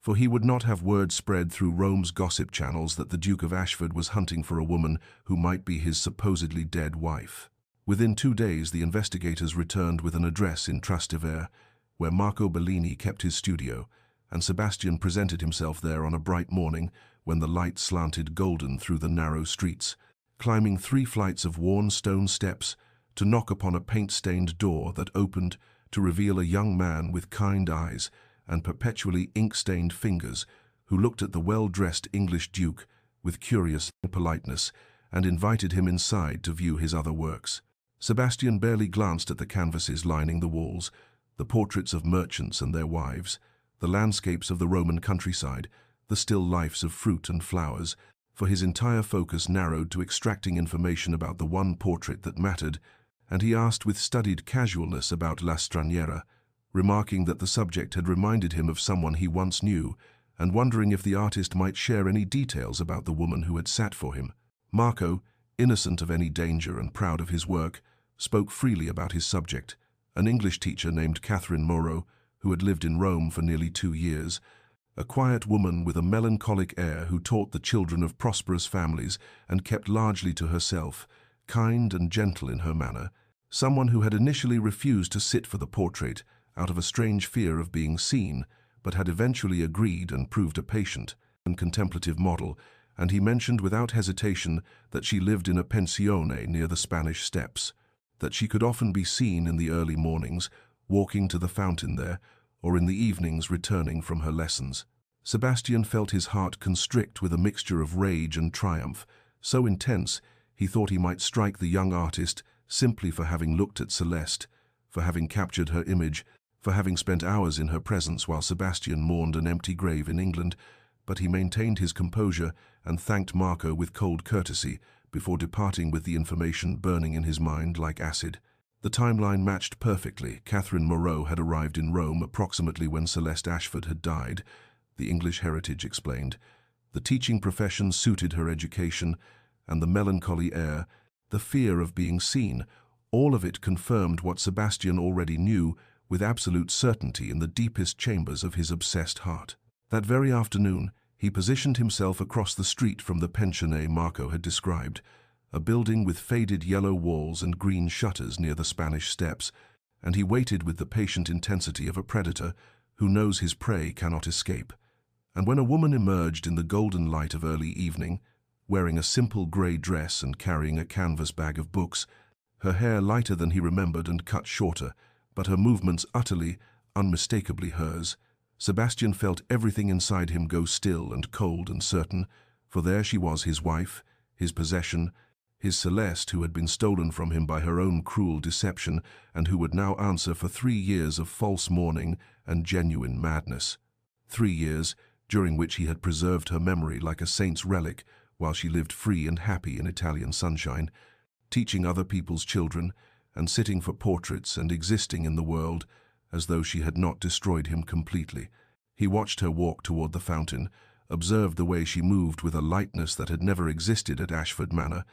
for he would not have word spread through Rome's gossip channels that the Duke of Ashford was hunting for a woman who might be his supposedly dead wife. Within 2 days, the investigators returned with an address in Trastevere, where Marco Bellini kept his studio, and Sebastian presented himself there on a bright morning when the light slanted golden through the narrow streets, climbing 3 flights of worn stone steps to knock upon a paint-stained door that opened to reveal a young man with kind eyes and perpetually ink-stained fingers who looked at the well-dressed English duke with curious politeness and invited him inside to view his other works. Sebastian barely glanced at the canvases lining the walls, the portraits of merchants and their wives, the landscapes of the Roman countryside, the still lifes of fruit and flowers, for his entire focus narrowed to extracting information about the one portrait that mattered, and he asked with studied casualness about La Straniera, remarking that the subject had reminded him of someone he once knew, and wondering if the artist might share any details about the woman who had sat for him. Marco, innocent of any danger and proud of his work, spoke freely about his subject, an English teacher named Catherine Moreau, who had lived in Rome for nearly 2 years, a quiet woman with a melancholic air who taught the children of prosperous families and kept largely to herself, kind and gentle in her manner, someone who had initially refused to sit for the portrait out of a strange fear of being seen, but had eventually agreed and proved a patient and contemplative model, and he mentioned without hesitation that she lived in a pensione near the Spanish Steps, that she could often be seen in the early mornings, walking to the fountain there, or in the evenings returning from her lessons. Sebastian felt his heart constrict with a mixture of rage and triumph, so intense he thought he might strike the young artist simply for having looked at Celeste, for having captured her image, for having spent hours in her presence while Sebastian mourned an empty grave in England, but he maintained his composure and thanked Marco with cold courtesy before departing with the information burning in his mind like acid. The timeline matched perfectly. Catherine Moreau had arrived in Rome approximately when Celeste Ashford had died, the English heritage explained. The teaching profession suited her education, and the melancholy air, the fear of being seen, all of it confirmed what Sebastian already knew with absolute certainty in the deepest chambers of his obsessed heart. That very afternoon, he positioned himself across the street from the pensione Marco had described, a building with faded yellow walls and green shutters near the Spanish Steps, and he waited with the patient intensity of a predator who knows his prey cannot escape. And when a woman emerged in the golden light of early evening, wearing a simple grey dress and carrying a canvas bag of books, her hair lighter than he remembered and cut shorter, but her movements utterly, unmistakably hers, Sebastian felt everything inside him go still and cold and certain, for there she was, his wife, his possession, his Celeste who had been stolen from him by her own cruel deception and who would now answer for 3 years of false mourning and genuine madness. 3 years during which he had preserved her memory like a saint's relic while she lived free and happy in Italian sunshine, teaching other people's children and sitting for portraits and existing in the world as though she had not destroyed him completely. He watched her walk toward the fountain, observed the way she moved with a lightness that had never existed at Ashford Manor,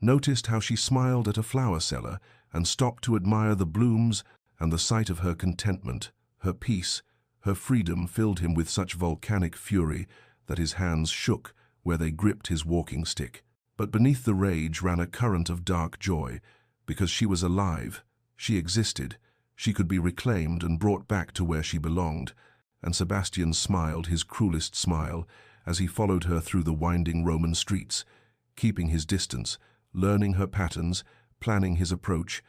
noticed how she smiled at a flower seller and stopped to admire the blooms, and the sight of her contentment, her peace, her freedom filled him with such volcanic fury that his hands shook where they gripped his walking stick. But beneath the rage ran a current of dark joy, because she was alive, she existed, she could be reclaimed and brought back to where she belonged, and Sebastian smiled his cruelest smile as he followed her through the winding Roman streets, keeping his distance, learning her patterns, planning his approach,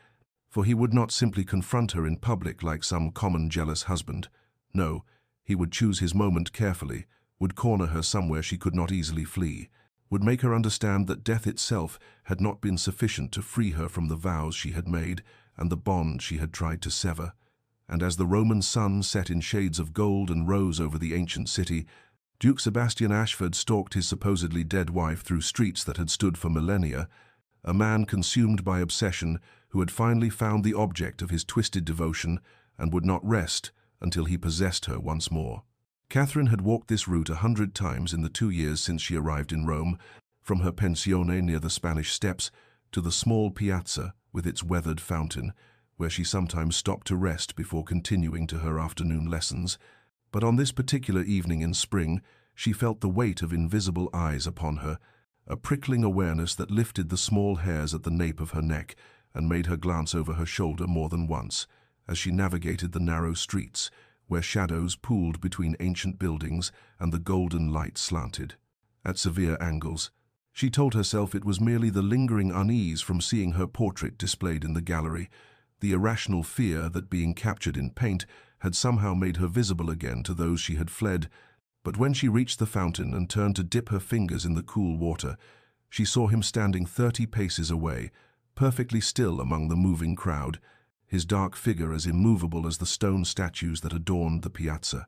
for he would not simply confront her in public like some common jealous husband. No, he would choose his moment carefully, would corner her somewhere she could not easily flee, would make her understand that death itself had not been sufficient to free her from the vows she had made and the bond she had tried to sever. And as the Roman sun set in shades of gold and rose over the ancient city, Duke Sebastian Ashford stalked his supposedly dead wife through streets that had stood for millennia, a man consumed by obsession who had finally found the object of his twisted devotion and would not rest until he possessed her once more. Catherine had walked this route 100 times in the 2 years since she arrived in Rome, from her pensione near the Spanish Steps to the small piazza with its weathered fountain, where she sometimes stopped to rest before continuing to her afternoon lessons. But on this particular evening in spring, she felt the weight of invisible eyes upon her, a prickling awareness that lifted the small hairs at the nape of her neck and made her glance over her shoulder more than once, as she navigated the narrow streets, where shadows pooled between ancient buildings and the golden light slanted at severe angles. She told herself it was merely the lingering unease from seeing her portrait displayed in the gallery, the irrational fear that being captured in paint had somehow made her visible again to those she had fled. But when she reached the fountain and turned to dip her fingers in the cool water, she saw him standing 30 paces away, perfectly still among the moving crowd, his dark figure as immovable as the stone statues that adorned the piazza.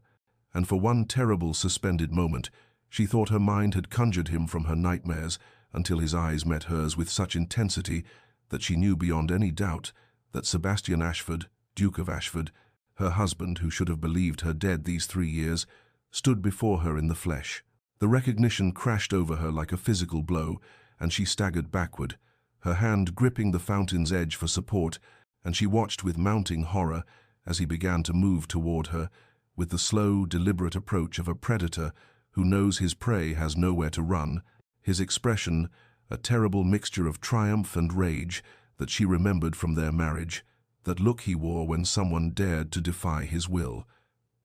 And for one terrible suspended moment, she thought her mind had conjured him from her nightmares until his eyes met hers with such intensity that she knew beyond any doubt that Sebastian Ashford, Duke of Ashford, her husband who should have believed her dead these 3 years, stood before her in the flesh. The recognition crashed over her like a physical blow, and she staggered backward, her hand gripping the fountain's edge for support, and she watched with mounting horror as he began to move toward her, with the slow, deliberate approach of a predator who knows his prey has nowhere to run, his expression a terrible mixture of triumph and rage that she remembered from their marriage, that look he wore when someone dared to defy his will.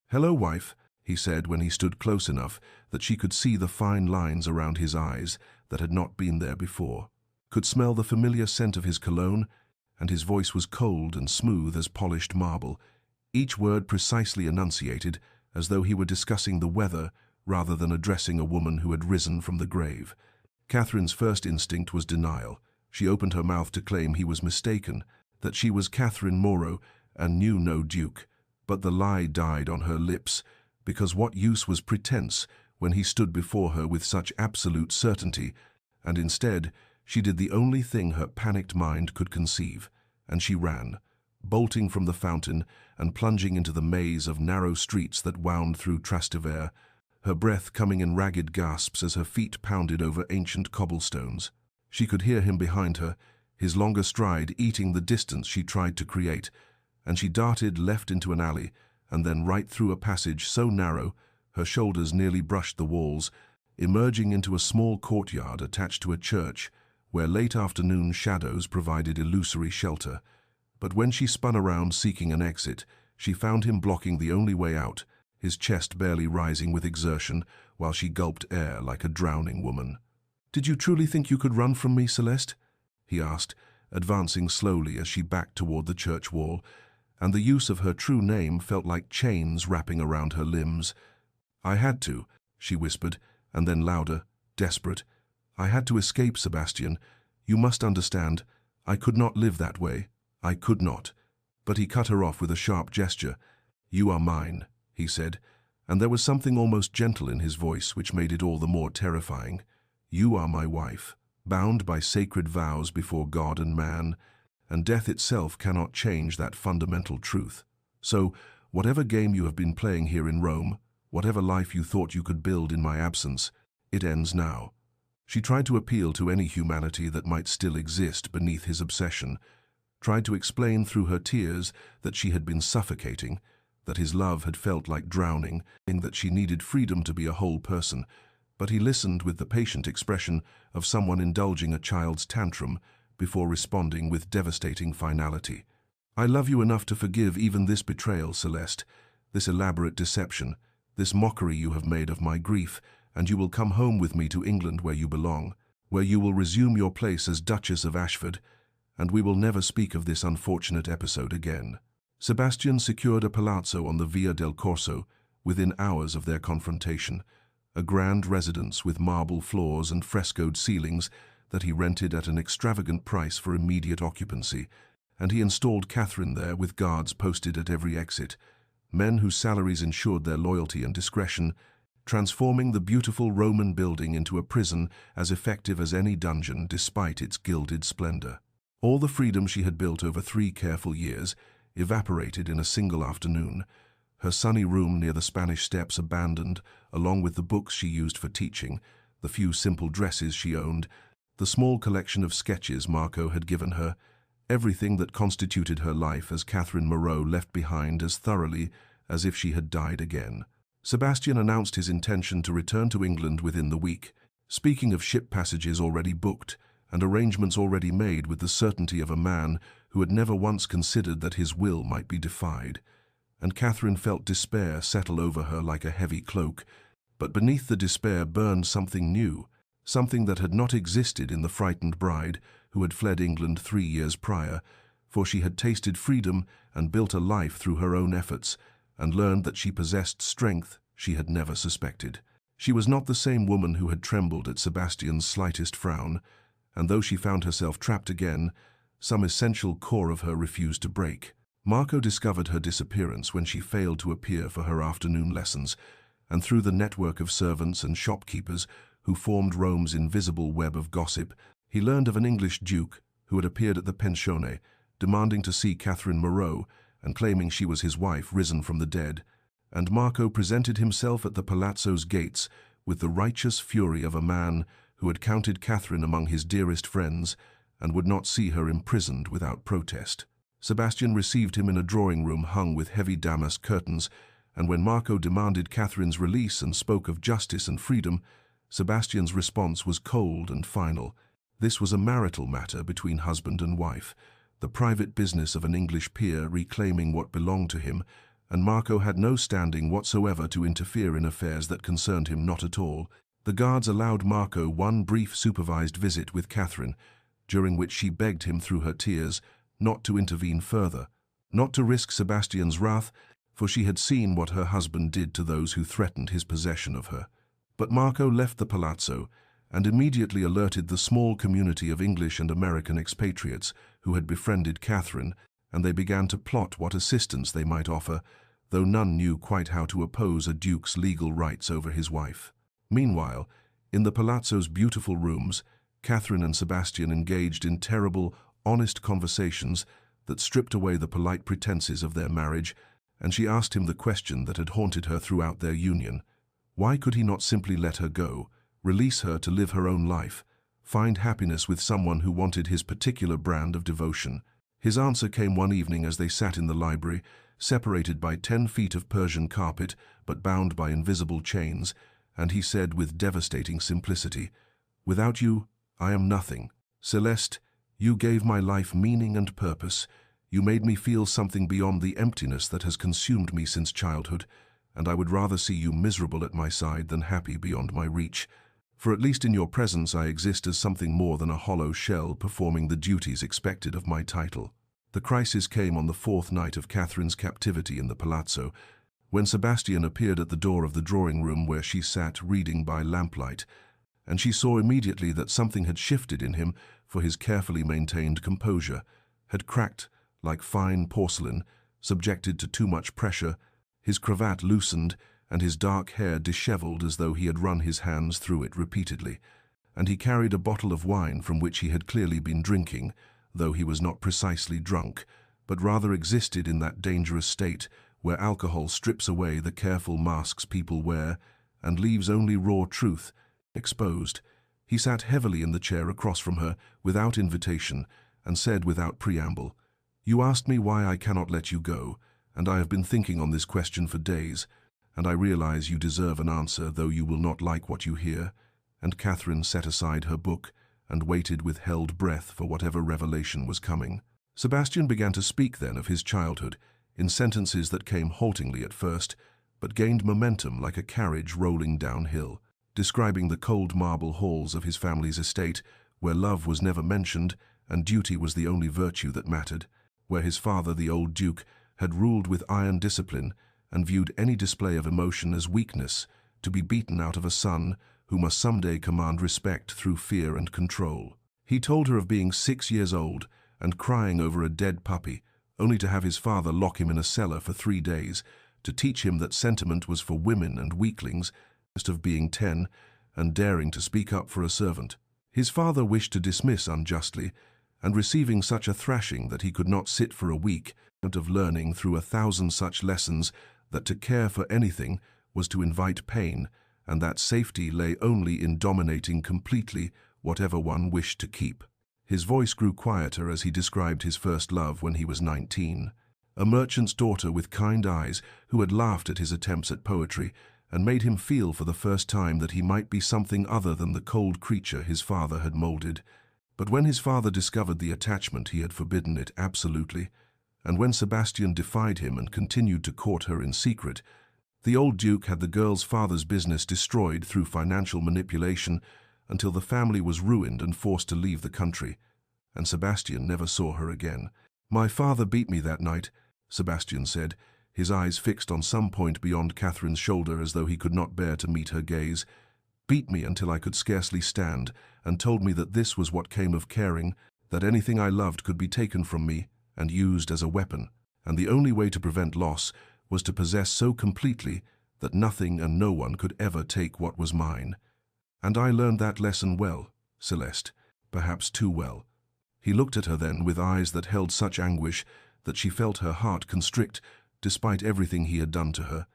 "Hello, wife," he said when he stood close enough that she could see the fine lines around his eyes that had not been there before, could smell the familiar scent of his cologne, and his voice was cold and smooth as polished marble, each word precisely enunciated as though he were discussing the weather rather than addressing a woman who had risen from the grave. Catherine's first instinct was denial. She opened her mouth to claim he was mistaken, that she was Catherine Moreau and knew no duke, but the lie died on her lips, because what use was pretense when he stood before her with such absolute certainty, and instead she did the only thing her panicked mind could conceive, and she ran, bolting from the fountain and plunging into the maze of narrow streets that wound through Trastevere, her breath coming in ragged gasps as her feet pounded over ancient cobblestones. She could hear him behind her, his longer stride eating the distance she tried to create, and she darted left into an alley, and then right through a passage so narrow her shoulders nearly brushed the walls, emerging into a small courtyard attached to a church, where late afternoon shadows provided illusory shelter. But when she spun around seeking an exit, she found him blocking the only way out, his chest barely rising with exertion while she gulped air like a drowning woman. "Did you truly think you could run from me, Celeste?" he asked, advancing slowly as she backed toward the church wall, and the use of her true name felt like chains wrapping around her limbs. "I had to," she whispered, and then louder, desperate. "I had to escape, Sebastian. You must understand. I could not live that way. I could not." But he cut her off with a sharp gesture. "You are mine," he said, and there was something almost gentle in his voice which made it all the more terrifying. "You are my wife, bound by sacred vows before God and man, and death itself cannot change that fundamental truth. So, whatever game you have been playing here in Rome, whatever life you thought you could build in my absence, it ends now." She tried to appeal to any humanity that might still exist beneath his obsession, tried to explain through her tears that she had been suffocating, that his love had felt like drowning, and that she needed freedom to be a whole person, but he listened with the patient expression of someone indulging a child's tantrum before responding with devastating finality. "I love you enough to forgive even this betrayal, Celeste, this elaborate deception, this mockery you have made of my grief, and you will come home with me to England where you belong, where you will resume your place as Duchess of Ashford, and we will never speak of this unfortunate episode again." Sebastian secured a palazzo on the Via del Corso within hours of their confrontation, a grand residence with marble floors and frescoed ceilings that he rented at an extravagant price for immediate occupancy, and he installed Catherine there with guards posted at every exit, men whose salaries ensured their loyalty and discretion, transforming the beautiful Roman building into a prison as effective as any dungeon despite its gilded splendor. All the freedom she had built over 3 careful years evaporated in a single afternoon, her sunny room near the Spanish Steps abandoned, along with the books she used for teaching, the few simple dresses she owned, the small collection of sketches Marco had given her, everything that constituted her life as Catherine Moreau left behind as thoroughly as if she had died again. Sebastian announced his intention to return to England within the week, speaking of ship passages already booked and arrangements already made with the certainty of a man who had never once considered that his will might be defied. And Catherine felt despair settle over her like a heavy cloak, but beneath the despair burned something new, something that had not existed in the frightened bride who had fled England 3 years prior, for she had tasted freedom and built a life through her own efforts, and learned that she possessed strength she had never suspected. She was not the same woman who had trembled at Sebastian's slightest frown, and though she found herself trapped again, some essential core of her refused to break. Marco discovered her disappearance when she failed to appear for her afternoon lessons, and through the network of servants and shopkeepers who formed Rome's invisible web of gossip, he learned of an English duke who had appeared at the pensione, demanding to see Catherine Moreau and claiming she was his wife risen from the dead, and Marco presented himself at the palazzo's gates with the righteous fury of a man who had counted Catherine among his dearest friends and would not see her imprisoned without protest. Sebastian received him in a drawing room hung with heavy damask curtains, and when Marco demanded Catherine's release and spoke of justice and freedom, Sebastian's response was cold and final. This was a marital matter between husband and wife, the private business of an English peer reclaiming what belonged to him, and Marco had no standing whatsoever to interfere in affairs that concerned him not at all. The guards allowed Marco one brief supervised visit with Catherine, during which she begged him through her tears not to intervene further, not to risk Sebastian's wrath, for she had seen what her husband did to those who threatened his possession of her. But Marco left the palazzo and immediately alerted the small community of English and American expatriates who had befriended Catherine, and they began to plot what assistance they might offer, though none knew quite how to oppose a duke's legal rights over his wife. Meanwhile, in the palazzo's beautiful rooms, Catherine and Sebastian engaged in terrible, honest conversations that stripped away the polite pretenses of their marriage, and she asked him the question that had haunted her throughout their union. Why could he not simply let her go, release her to live her own life, find happiness with someone who wanted his particular brand of devotion? His answer came one evening as they sat in the library, separated by 10 feet of Persian carpet but bound by invisible chains, and he said with devastating simplicity, "Without you, I am nothing. Celeste, you gave my life meaning and purpose. You made me feel something beyond the emptiness that has consumed me since childhood, and I would rather see you miserable at my side than happy beyond my reach. For at least in your presence I exist as something more than a hollow shell performing the duties expected of my title." The crisis came on the 4th night of Catherine's captivity in the palazzo, when Sebastian appeared at the door of the drawing room where she sat reading by lamplight, and she saw immediately that something had shifted in him, for his carefully maintained composure had cracked like fine porcelain, subjected to too much pressure, his cravat loosened, and his dark hair disheveled as though he had run his hands through it repeatedly, and he carried a bottle of wine from which he had clearly been drinking, though he was not precisely drunk, but rather existed in that dangerous state where alcohol strips away the careful masks people wear and leaves only raw truth exposed. He sat heavily in the chair across from her, without invitation, and said without preamble, "You asked me why I cannot let you go, and I have been thinking on this question for days, and I realize you deserve an answer, though you will not like what you hear." And Catherine set aside her book and waited with held breath for whatever revelation was coming. Sebastian began to speak then of his childhood, in sentences that came haltingly at first, but gained momentum like a carriage rolling downhill, describing the cold marble halls of his family's estate, where love was never mentioned and duty was the only virtue that mattered, where his father, the old duke, had ruled with iron discipline and viewed any display of emotion as weakness, to be beaten out of a son who must someday command respect through fear and control. He told her of being 6 years old and crying over a dead puppy, only to have his father lock him in a cellar for 3 days, to teach him that sentiment was for women and weaklings, of being 10 and daring to speak up for a servant. His father wished to dismiss unjustly, and receiving such a thrashing that he could not sit for a week, of learning through 1,000 such lessons that to care for anything was to invite pain, and that safety lay only in dominating completely whatever one wished to keep. His voice grew quieter as he described his first love when he was 19. A merchant's daughter with kind eyes who had laughed at his attempts at poetry and made him feel for the first time that he might be something other than the cold creature his father had molded. But when his father discovered the attachment, he had forbidden it absolutely, and when Sebastian defied him and continued to court her in secret, the old duke had the girl's father's business destroyed through financial manipulation until the family was ruined and forced to leave the country, and Sebastian never saw her again. "My father beat me that night," Sebastian said, his eyes fixed on some point beyond Catherine's shoulder as though he could not bear to meet her gaze. "Beat me until I could scarcely stand, and told me that this was what came of caring, that anything I loved could be taken from me and used as a weapon, and the only way to prevent loss was to possess so completely that nothing and no one could ever take what was mine. And I learned that lesson well, Celeste, perhaps too well." He looked at her then with eyes that held such anguish that she felt her heart constrict despite everything he had done to her,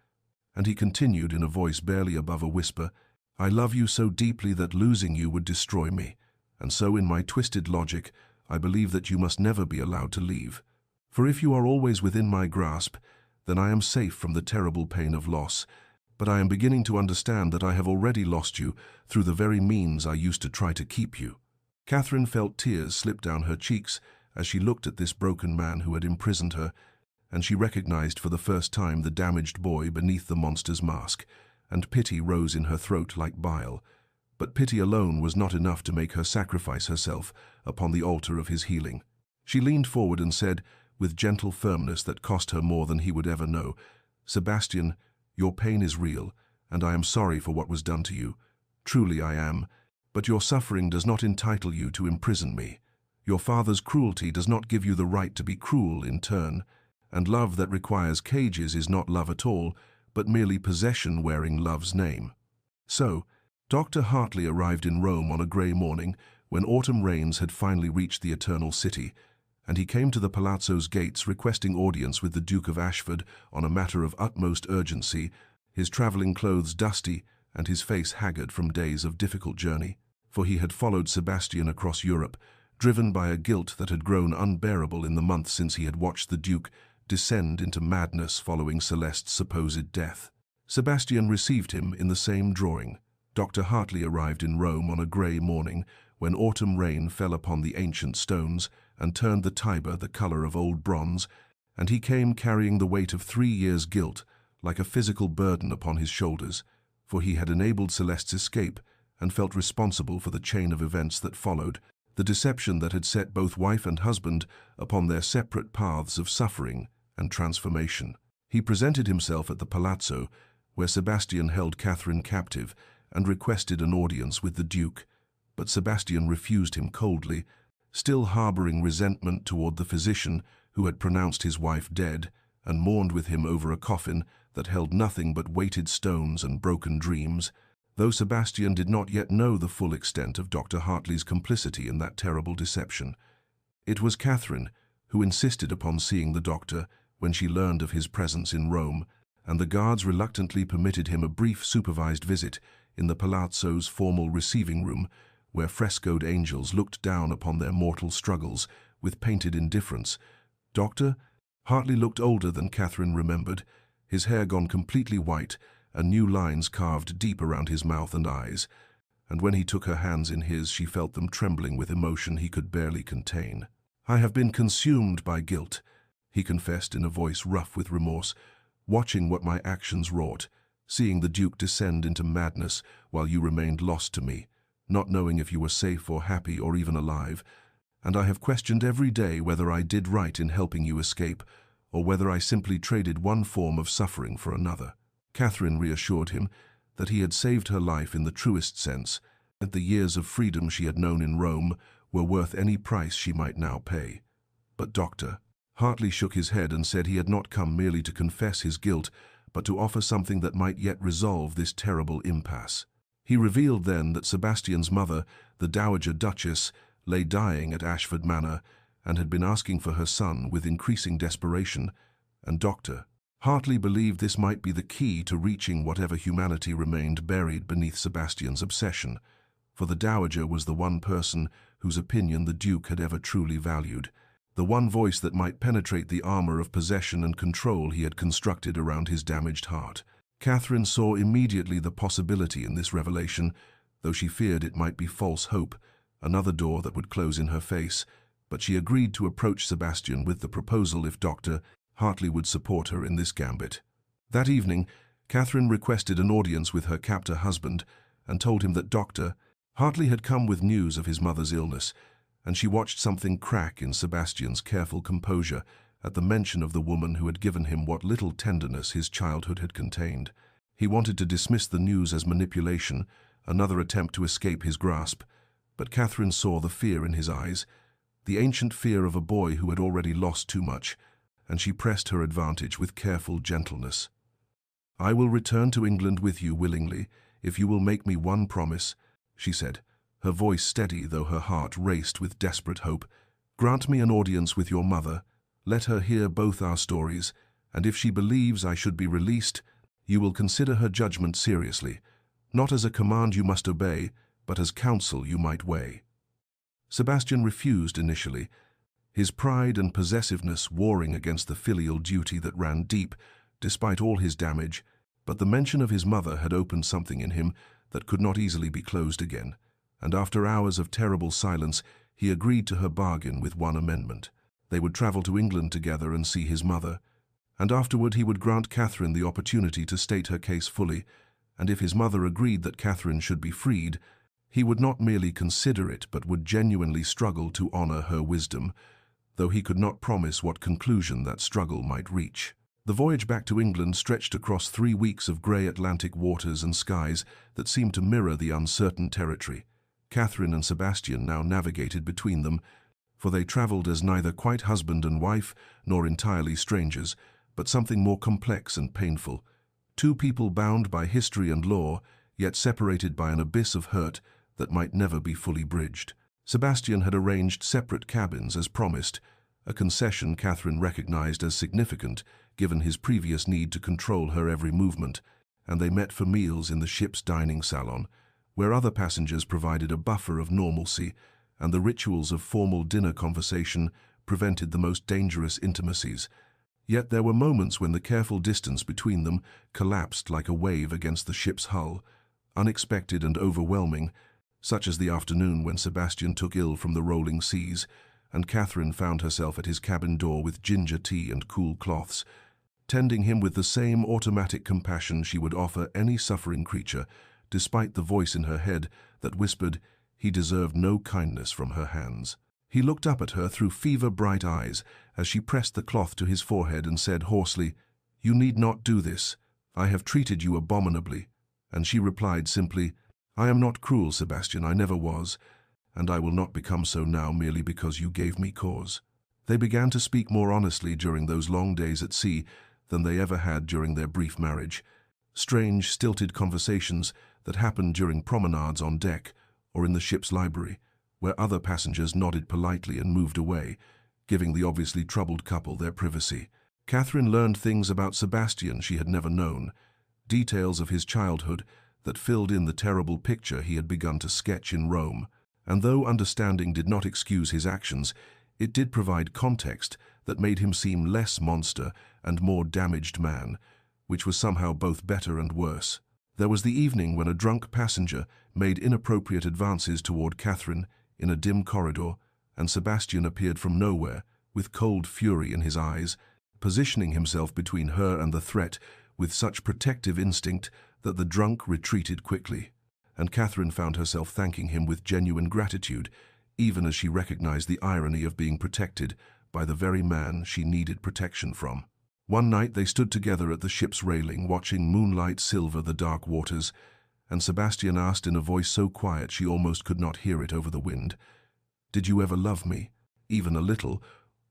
and he continued in a voice barely above a whisper, "I love you so deeply that losing you would destroy me, and so in my twisted logic I believe that you must never be allowed to leave. For if you are always within my grasp, then I am safe from the terrible pain of loss, but I am beginning to understand that I have already lost you through the very means I used to try to keep you." Catherine felt tears slip down her cheeks as she looked at this broken man who had imprisoned her, and she recognized for the first time the damaged boy beneath the monster's mask, and pity rose in her throat like bile. But pity alone was not enough to make her sacrifice herself upon the altar of his healing. She leaned forward and said, with gentle firmness that cost her more than he would ever know, "Sebastian, your pain is real, and I am sorry for what was done to you. Truly I am, but your suffering does not entitle you to imprison me. Your father's cruelty does not give you the right to be cruel in turn, and love that requires cages is not love at all, but merely possession wearing love's name." So, Dr. Hartley arrived in Rome on a grey morning when autumn rains had finally reached the Eternal City, and he came to the Palazzo's gates requesting audience with the Duke of Ashford on a matter of utmost urgency, his travelling clothes dusty and his face haggard from days of difficult journey, for he had followed Sebastian across Europe, driven by a guilt that had grown unbearable in the months since he had watched the Duke descend into madness following Celeste's supposed death. Sebastian received him in the same drawing. Dr. Hartley arrived in Rome on a grey morning when autumn rain fell upon the ancient stones and turned the Tiber the colour of old bronze, and he came carrying the weight of 3 years' guilt like a physical burden upon his shoulders, for he had enabled Celeste's escape and felt responsible for the chain of events that followed, the deception that had set both wife and husband upon their separate paths of suffering and transformation. He presented himself at the Palazzo, where Sebastian held Catherine captive, and requested an audience with the Duke, but Sebastian refused him coldly, still harbouring resentment toward the physician who had pronounced his wife dead and mourned with him over a coffin that held nothing but weighted stones and broken dreams, though Sebastian did not yet know the full extent of Dr. Hartley's complicity in that terrible deception. It was Catherine who insisted upon seeing the doctor when she learned of his presence in Rome, and the guards reluctantly permitted him a brief supervised visit in the Palazzo's formal receiving room, where frescoed angels looked down upon their mortal struggles with painted indifference. Doctor? Hartley looked older than Catherine remembered, his hair gone completely white and new lines carved deep around his mouth and eyes, and when he took her hands in his she felt them trembling with emotion he could barely contain. "I have been consumed by guilt," he confessed in a voice rough with remorse, "watching what my actions wrought, seeing the Duke descend into madness while you remained lost to me, not knowing if you were safe or happy or even alive, and I have questioned every day whether I did right in helping you escape, or whether I simply traded one form of suffering for another." Catherine reassured him that he had saved her life in the truest sense, that the years of freedom she had known in Rome were worth any price she might now pay. "But Doctor..." Hartley shook his head and said he had not come merely to confess his guilt, but to offer something that might yet resolve this terrible impasse. He revealed then that Sebastian's mother, the Dowager Duchess, lay dying at Ashford Manor and had been asking for her son with increasing desperation, and Dr. Hartley believed this might be the key to reaching whatever humanity remained buried beneath Sebastian's obsession, for the Dowager was the one person whose opinion the Duke had ever truly valued, the one voice that might penetrate the armor of possession and control he had constructed around his damaged heart. Catherine saw immediately the possibility in this revelation, though she feared it might be false hope, another door that would close in her face, but she agreed to approach Sebastian with the proposal if Dr. Hartley would support her in this gambit. That evening, Catherine requested an audience with her captor husband and told him that Dr. Hartley had come with news of his mother's illness, and she watched something crack in Sebastian's careful composure at the mention of the woman who had given him what little tenderness his childhood had contained. He wanted to dismiss the news as manipulation, another attempt to escape his grasp, but Catherine saw the fear in his eyes, the ancient fear of a boy who had already lost too much, and she pressed her advantage with careful gentleness. "I will return to England with you willingly, if you will make me one promise," she said, her voice steady though her heart raced with desperate hope. "Grant me an audience with your mother. Let her hear both our stories, and if she believes I should be released, you will consider her judgment seriously, not as a command you must obey, but as counsel you might weigh." Sebastian refused initially, his pride and possessiveness warring against the filial duty that ran deep, despite all his damage, but the mention of his mother had opened something in him that could not easily be closed again, and after hours of terrible silence, he agreed to her bargain with one amendment. They would travel to England together and see his mother, and afterward he would grant Catherine the opportunity to state her case fully, and if his mother agreed that Catherine should be freed, he would not merely consider it but would genuinely struggle to honor her wisdom, though he could not promise what conclusion that struggle might reach. The voyage back to England stretched across 3 weeks of grey Atlantic waters and skies that seemed to mirror the uncertain territory. Catherine and Sebastian now navigated between them, for they travelled as neither quite husband and wife nor entirely strangers, but something more complex and painful. Two people bound by history and law, yet separated by an abyss of hurt that might never be fully bridged. Sebastian had arranged separate cabins as promised, a concession Catherine recognized as significant given his previous need to control her every movement, and they met for meals in the ship's dining salon, where other passengers provided a buffer of normalcy, and the rituals of formal dinner conversation prevented the most dangerous intimacies. Yet there were moments when the careful distance between them collapsed like a wave against the ship's hull, unexpected and overwhelming, such as the afternoon when Sebastian took ill from the rolling seas, and Catherine found herself at his cabin door with ginger tea and cool cloths, tending him with the same automatic compassion she would offer any suffering creature, despite the voice in her head that whispered he deserved no kindness from her hands. He looked up at her through fever-bright eyes as she pressed the cloth to his forehead and said hoarsely, "You need not do this. I have treated you abominably." And she replied simply, "I am not cruel, Sebastian, I never was, and I will not become so now merely because you gave me cause." They began to speak more honestly during those long days at sea than they ever had during their brief marriage. Strange, stilted conversations that happened during promenades on deck or in the ship's library, where other passengers nodded politely and moved away, giving the obviously troubled couple their privacy. Catherine learned things about Sebastian she had never known, details of his childhood that filled in the terrible picture he had begun to sketch in Rome. And though understanding did not excuse his actions, it did provide context that made him seem less monster and more damaged man, which was somehow both better and worse. There was the evening when a drunk passenger made inappropriate advances toward Catherine in a dim corridor, and Sebastian appeared from nowhere, with cold fury in his eyes, positioning himself between her and the threat with such protective instinct that the drunk retreated quickly. And Catherine found herself thanking him with genuine gratitude, even as she recognized the irony of being protected by the very man she needed protection from. One night they stood together at the ship's railing, watching moonlight silver the dark waters, and Sebastian asked in a voice so quiet she almost could not hear it over the wind, "Did you ever love me, even a little,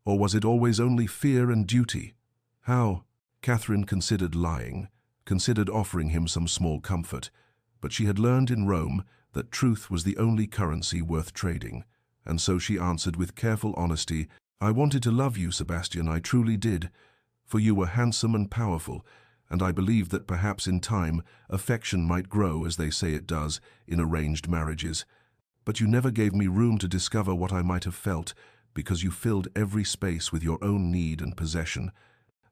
or was it always only fear and duty?" "How?" Catherine considered lying, considered offering him some small comfort, but she had learned in Rome that truth was the only currency worth trading, and so she answered with careful honesty, "I wanted to love you, Sebastian, I truly did, for you were handsome and powerful, and I believed that perhaps in time affection might grow as they say it does in arranged marriages. But you never gave me room to discover what I might have felt, because you filled every space with your own need and possession,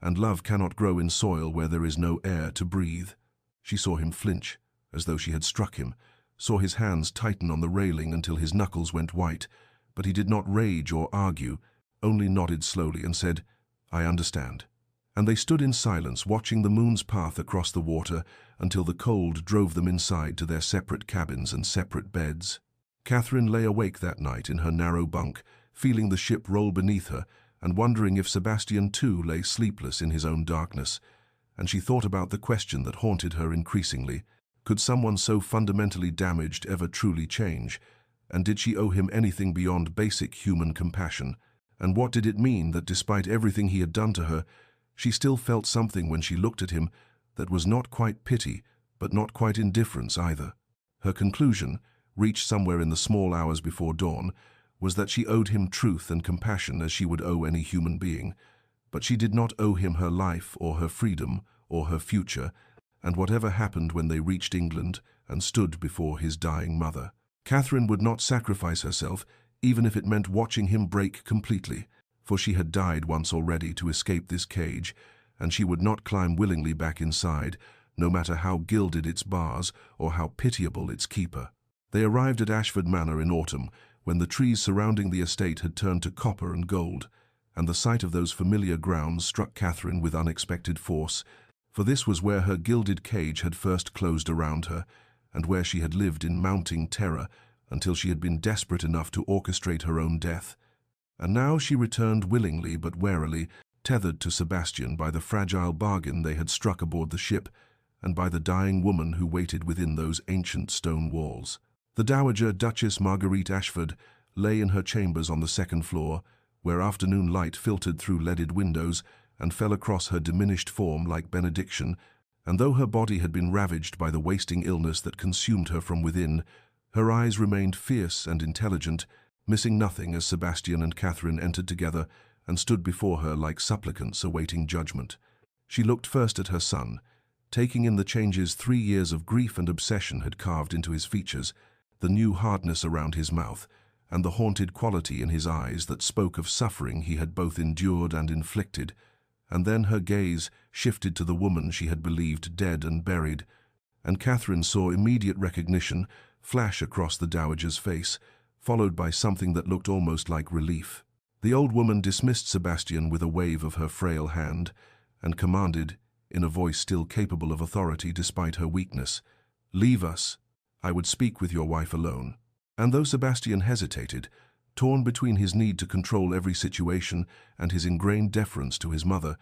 and love cannot grow in soil where there is no air to breathe." She saw him flinch, as though she had struck him, saw his hands tighten on the railing until his knuckles went white, but he did not rage or argue, only nodded slowly and said, "I understand." And they stood in silence, watching the moon's path across the water until the cold drove them inside to their separate cabins and separate beds. Catherine lay awake that night in her narrow bunk, feeling the ship roll beneath her and wondering if Sebastian too lay sleepless in his own darkness. And she thought about the question that haunted her increasingly. Could someone so fundamentally damaged ever truly change? And did she owe him anything beyond basic human compassion? And what did it mean that despite everything he had done to her, she still felt something when she looked at him that was not quite pity, but not quite indifference either? Her conclusion, reached somewhere in the small hours before dawn, was that she owed him truth and compassion as she would owe any human being. But she did not owe him her life or her freedom or her future, and whatever happened when they reached England and stood before his dying mother, Catherine would not sacrifice herself, even if it meant watching him break completely, for she had died once already to escape this cage, and she would not climb willingly back inside, no matter how gilded its bars or how pitiable its keeper. They arrived at Ashford Manor in autumn, when the trees surrounding the estate had turned to copper and gold, and the sight of those familiar grounds struck Catherine with unexpected force, for this was where her gilded cage had first closed around her, and where she had lived in mounting terror until she had been desperate enough to orchestrate her own death. And now she returned willingly but warily, tethered to Sebastian by the fragile bargain they had struck aboard the ship, and by the dying woman who waited within those ancient stone walls. The Dowager Duchess Marguerite Ashford lay in her chambers on the second floor, where afternoon light filtered through leaded windows and fell across her diminished form like benediction, and though her body had been ravaged by the wasting illness that consumed her from within, her eyes remained fierce and intelligent, missing nothing as Sebastian and Catherine entered together and stood before her like supplicants awaiting judgment. She looked first at her son, taking in the changes 3 years of grief and obsession had carved into his features, the new hardness around his mouth, and the haunted quality in his eyes that spoke of suffering he had both endured and inflicted. And then her gaze shifted to the woman she had believed dead and buried, and Catherine saw immediate recognition flash across the dowager's face, followed by something that looked almost like relief. The old woman dismissed Sebastian with a wave of her frail hand, and commanded, in a voice still capable of authority despite her weakness, "Leave us. I would speak with your wife alone." And though Sebastian hesitated, torn between his need to control every situation and his ingrained deference to his mother,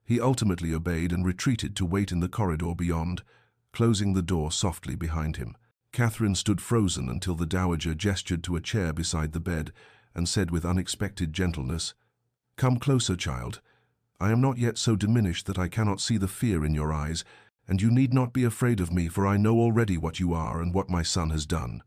he ultimately obeyed and retreated to wait in the corridor beyond, closing the door softly behind him. Catherine stood frozen until the dowager gestured to a chair beside the bed and said with unexpected gentleness, "Come closer, child. I am not yet so diminished that I cannot see the fear in your eyes, and you need not be afraid of me, for I know already what you are and what my son has done."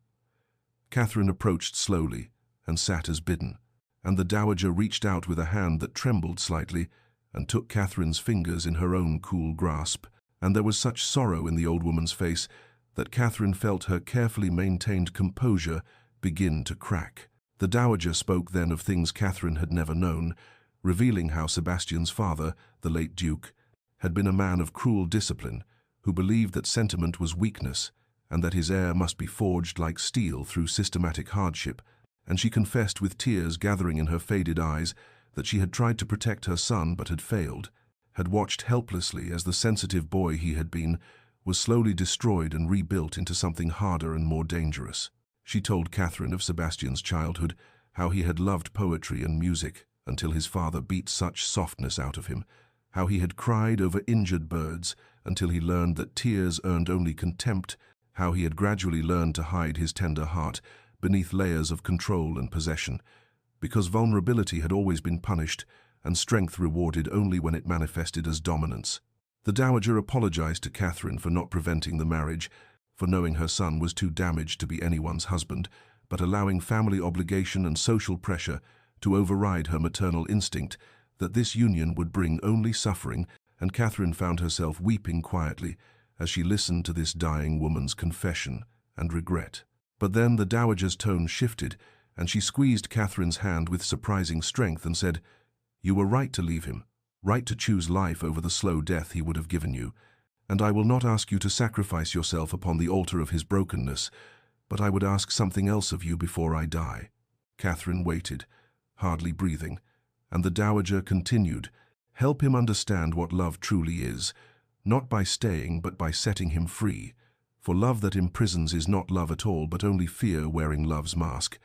Catherine approached slowly and sat as bidden, and the dowager reached out with a hand that trembled slightly and took Catherine's fingers in her own cool grasp, and there was such sorrow in the old woman's face that Catherine felt her carefully maintained composure begin to crack. The dowager spoke then of things Catherine had never known, revealing how Sebastian's father, the late Duke, had been a man of cruel discipline, who believed that sentiment was weakness, and that his heir must be forged like steel through systematic hardship, and she confessed with tears gathering in her faded eyes that she had tried to protect her son but had failed, had watched helplessly as the sensitive boy he had been was slowly destroyed and rebuilt into something harder and more dangerous. She told Catherine of Sebastian's childhood, how he had loved poetry and music until his father beat such softness out of him, how he had cried over injured birds until he learned that tears earned only contempt, how he had gradually learned to hide his tender heart beneath layers of control and possession, because vulnerability had always been punished and strength rewarded only when it manifested as dominance. The dowager apologized to Catherine for not preventing the marriage, for knowing her son was too damaged to be anyone's husband, but allowing family obligation and social pressure to override her maternal instinct that this union would bring only suffering, and Catherine found herself weeping quietly as she listened to this dying woman's confession and regret. But then the dowager's tone shifted, and she squeezed Catherine's hand with surprising strength and said, "You were right to leave him, right to choose life over the slow death he would have given you. And I will not ask you to sacrifice yourself upon the altar of his brokenness, but I would ask something else of you before I die." Catherine waited, hardly breathing, and the dowager continued, "Help him understand what love truly is, not by staying but by setting him free. For love that imprisons is not love at all, but only fear wearing love's mask.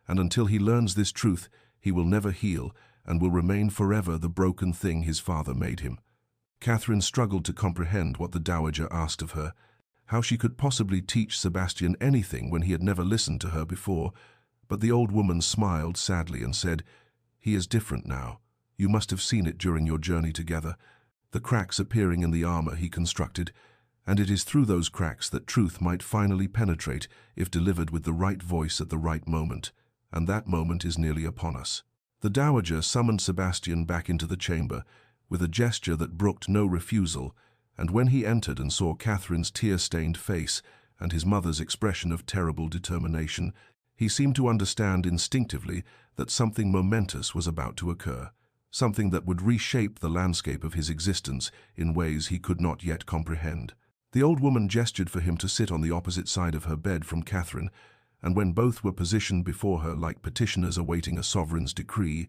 And until he learns this truth, he will never heal and will remain forever the broken thing his father made him." Catherine struggled to comprehend what the dowager asked of her, how she could possibly teach Sebastian anything when he had never listened to her before. But the old woman smiled sadly and said, "He is different now. You must have seen it during your journey together, the cracks appearing in the armor he constructed, and it is through those cracks that truth might finally penetrate if delivered with the right voice at the right moment, and that moment is nearly upon us." The dowager summoned Sebastian back into the chamber with a gesture that brooked no refusal, and when he entered and saw Catherine's tear-stained face and his mother's expression of terrible determination, he seemed to understand instinctively that something momentous was about to occur, something that would reshape the landscape of his existence in ways he could not yet comprehend. The old woman gestured for him to sit on the opposite side of her bed from Catherine, and when both were positioned before her like petitioners awaiting a sovereign's decree,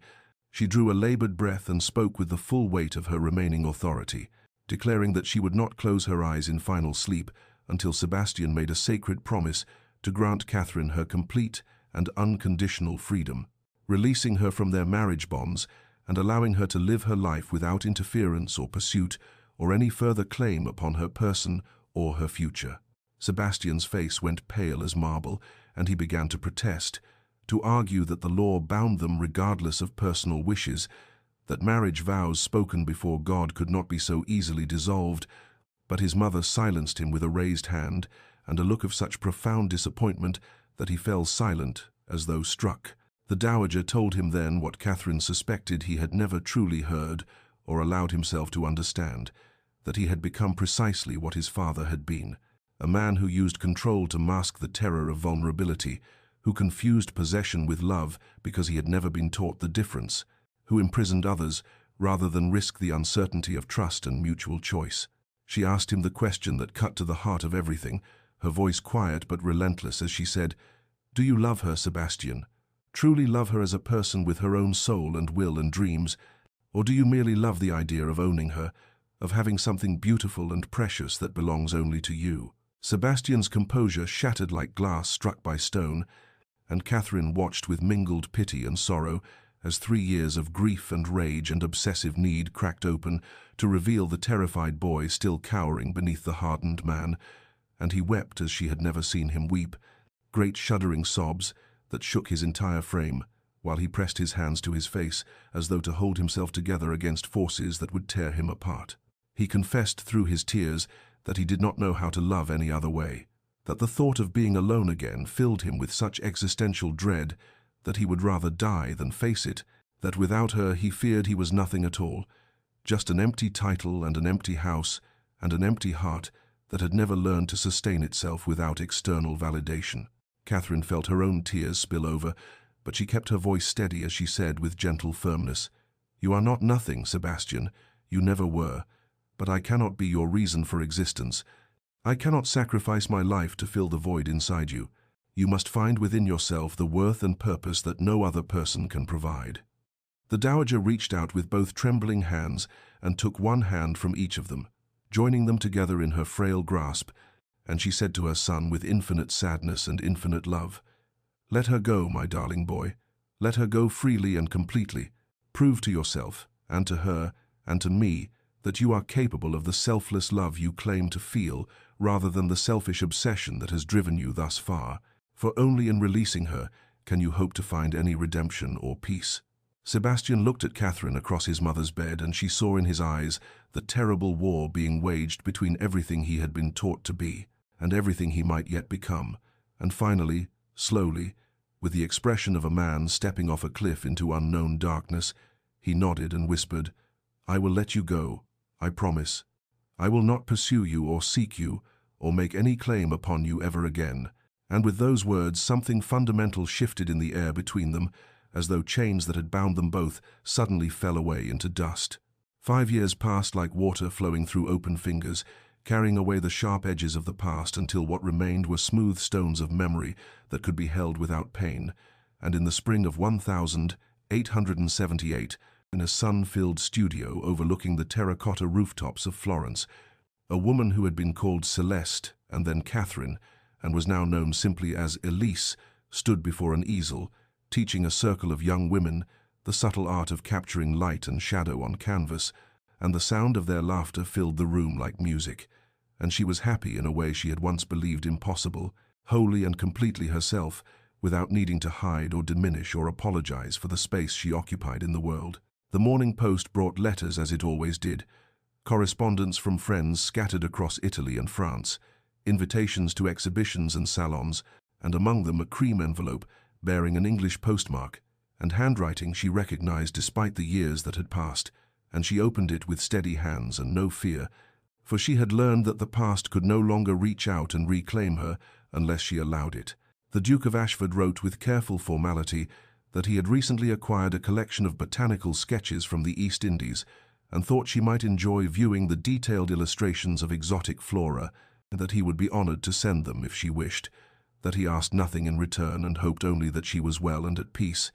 she drew a labored breath and spoke with the full weight of her remaining authority, declaring that she would not close her eyes in final sleep until Sebastian made a sacred promise to grant Catherine her complete and unconditional freedom, releasing her from their marriage bonds and allowing her to live her life without interference or pursuit or any further claim upon her person or her future. Sebastian's face went pale as marble, and he began to protest, to argue that the law bound them regardless of personal wishes, that marriage vows spoken before God could not be so easily dissolved. But his mother silenced him with a raised hand and a look of such profound disappointment that he fell silent as though struck. The dowager told him then what Catherine suspected he had never truly heard or allowed himself to understand, that he had become precisely what his father had been, a man who used control to mask the terror of vulnerability, who confused possession with love because he had never been taught the difference, who imprisoned others rather than risk the uncertainty of trust and mutual choice. She asked him the question that cut to the heart of everything, her voice quiet but relentless as she said, "Do you love her, Sebastian? Truly love her as a person with her own soul and will and dreams? Or do you merely love the idea of owning her, of having something beautiful and precious that belongs only to you?" Sebastian's composure shattered like glass struck by stone, and Catherine watched with mingled pity and sorrow as 3 years of grief and rage and obsessive need cracked open to reveal the terrified boy still cowering beneath the hardened man, and he wept as she had never seen him weep, great shuddering sobs that shook his entire frame, while he pressed his hands to his face as though to hold himself together against forces that would tear him apart. He confessed through his tears that he did not know how to love any other way, that the thought of being alone again filled him with such existential dread that he would rather die than face it, that without her he feared he was nothing at all, just an empty title and an empty house and an empty heart that had never learned to sustain itself without external validation. Catherine felt her own tears spill over, but she kept her voice steady as she said with gentle firmness, "You are not nothing, Sebastian. You never were. But I cannot be your reason for existence. I cannot sacrifice my life to fill the void inside you. You must find within yourself the worth and purpose that no other person can provide." The dowager reached out with both trembling hands and took one hand from each of them, joining them together in her frail grasp, and she said to her son with infinite sadness and infinite love, "Let her go, my darling boy. Let her go freely and completely. Prove to yourself, and to her, and to me, that you are capable of the selfless love you claim to feel rather than the selfish obsession that has driven you thus far, for only in releasing her can you hope to find any redemption or peace." Sebastian looked at Catherine across his mother's bed, and she saw in his eyes the terrible war being waged between everything he had been taught to be and everything he might yet become, and finally, slowly, with the expression of a man stepping off a cliff into unknown darkness, he nodded and whispered, "I will let you go. I promise. I will not pursue you or seek you or make any claim upon you ever again." And with those words, something fundamental shifted in the air between them, as though chains that had bound them both suddenly fell away into dust. 5 years passed like water flowing through open fingers, carrying away the sharp edges of the past until what remained were smooth stones of memory that could be held without pain. And in the spring of 1878, in a sun-filled studio overlooking the terracotta rooftops of Florence, a woman who had been called Celeste and then Catherine, and was now known simply as Elise, stood before an easel, teaching a circle of young women the subtle art of capturing light and shadow on canvas, and the sound of their laughter filled the room like music. And she was happy in a way she had once believed impossible, wholly and completely herself, without needing to hide or diminish or apologize for the space she occupied in the world. The Morning Post brought letters as it always did, correspondence from friends scattered across Italy and France, invitations to exhibitions and salons, and among them a cream envelope bearing an English postmark, and handwriting she recognized despite the years that had passed, and she opened it with steady hands and no fear, for she had learned that the past could no longer reach out and reclaim her unless she allowed it. The Duke of Ashford wrote with careful formality that he had recently acquired a collection of botanical sketches from the East Indies and thought she might enjoy viewing the detailed illustrations of exotic flora, and that he would be honored to send them if she wished, that he asked nothing in return and hoped only that she was well and at peace.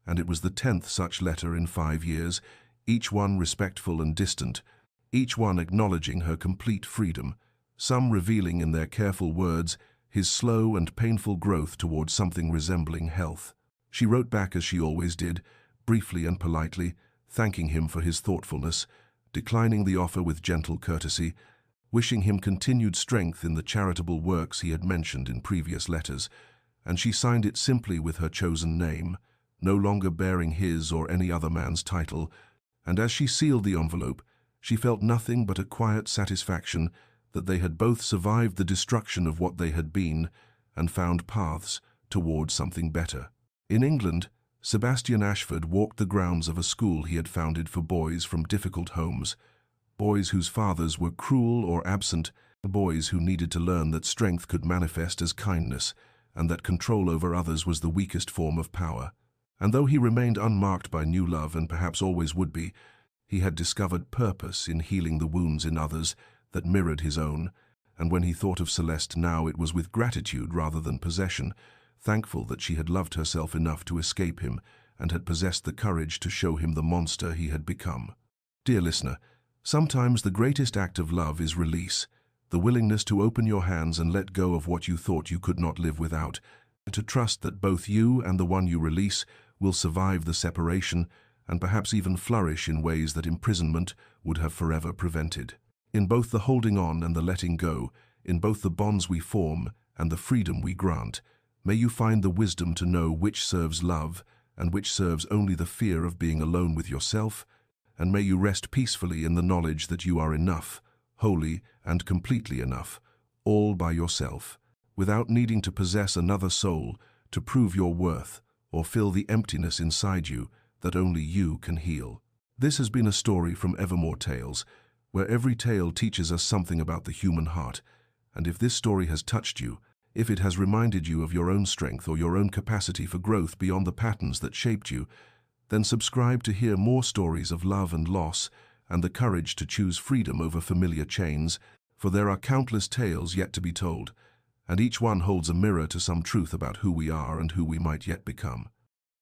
And it was the 10th such letter in 5 years, each one respectful and distant, each one acknowledging her complete freedom, some revealing in their careful words his slow and painful growth towards something resembling health. She wrote back as she always did, briefly and politely, thanking him for his thoughtfulness, declining the offer with gentle courtesy, wishing him continued strength in the charitable works he had mentioned in previous letters, and she signed it simply with her chosen name, no longer bearing his or any other man's title, and as she sealed the envelope, she felt nothing but a quiet satisfaction that they had both survived the destruction of what they had been and found paths towards something better. In England, Sebastian Ashford walked the grounds of a school he had founded for boys from difficult homes, boys whose fathers were cruel or absent, boys who needed to learn that strength could manifest as kindness and that control over others was the weakest form of power. And though he remained unmarked by new love and perhaps always would be, he had discovered purpose in healing the wounds in others that mirrored his own, and when he thought of Celeste now it was with gratitude rather than possession, thankful that she had loved herself enough to escape him and had possessed the courage to show him the monster he had become. Dear listener, sometimes the greatest act of love is release, the willingness to open your hands and let go of what you thought you could not live without, to trust that both you and the one you release will survive the separation and perhaps even flourish in ways that imprisonment would have forever prevented. In both the holding on and the letting go, in both the bonds we form and the freedom we grant, may you find the wisdom to know which serves love and which serves only the fear of being alone with yourself, and may you rest peacefully in the knowledge that you are enough, wholly and completely enough, all by yourself, without needing to possess another soul to prove your worth or fill the emptiness inside you that only you can heal. This has been a story from Evermore Tales, where every tale teaches us something about the human heart, and if this story has touched you, if it has reminded you of your own strength or your own capacity for growth beyond the patterns that shaped you, then subscribe to hear more stories of love and loss and the courage to choose freedom over familiar chains, for there are countless tales yet to be told, and each one holds a mirror to some truth about who we are and who we might yet become.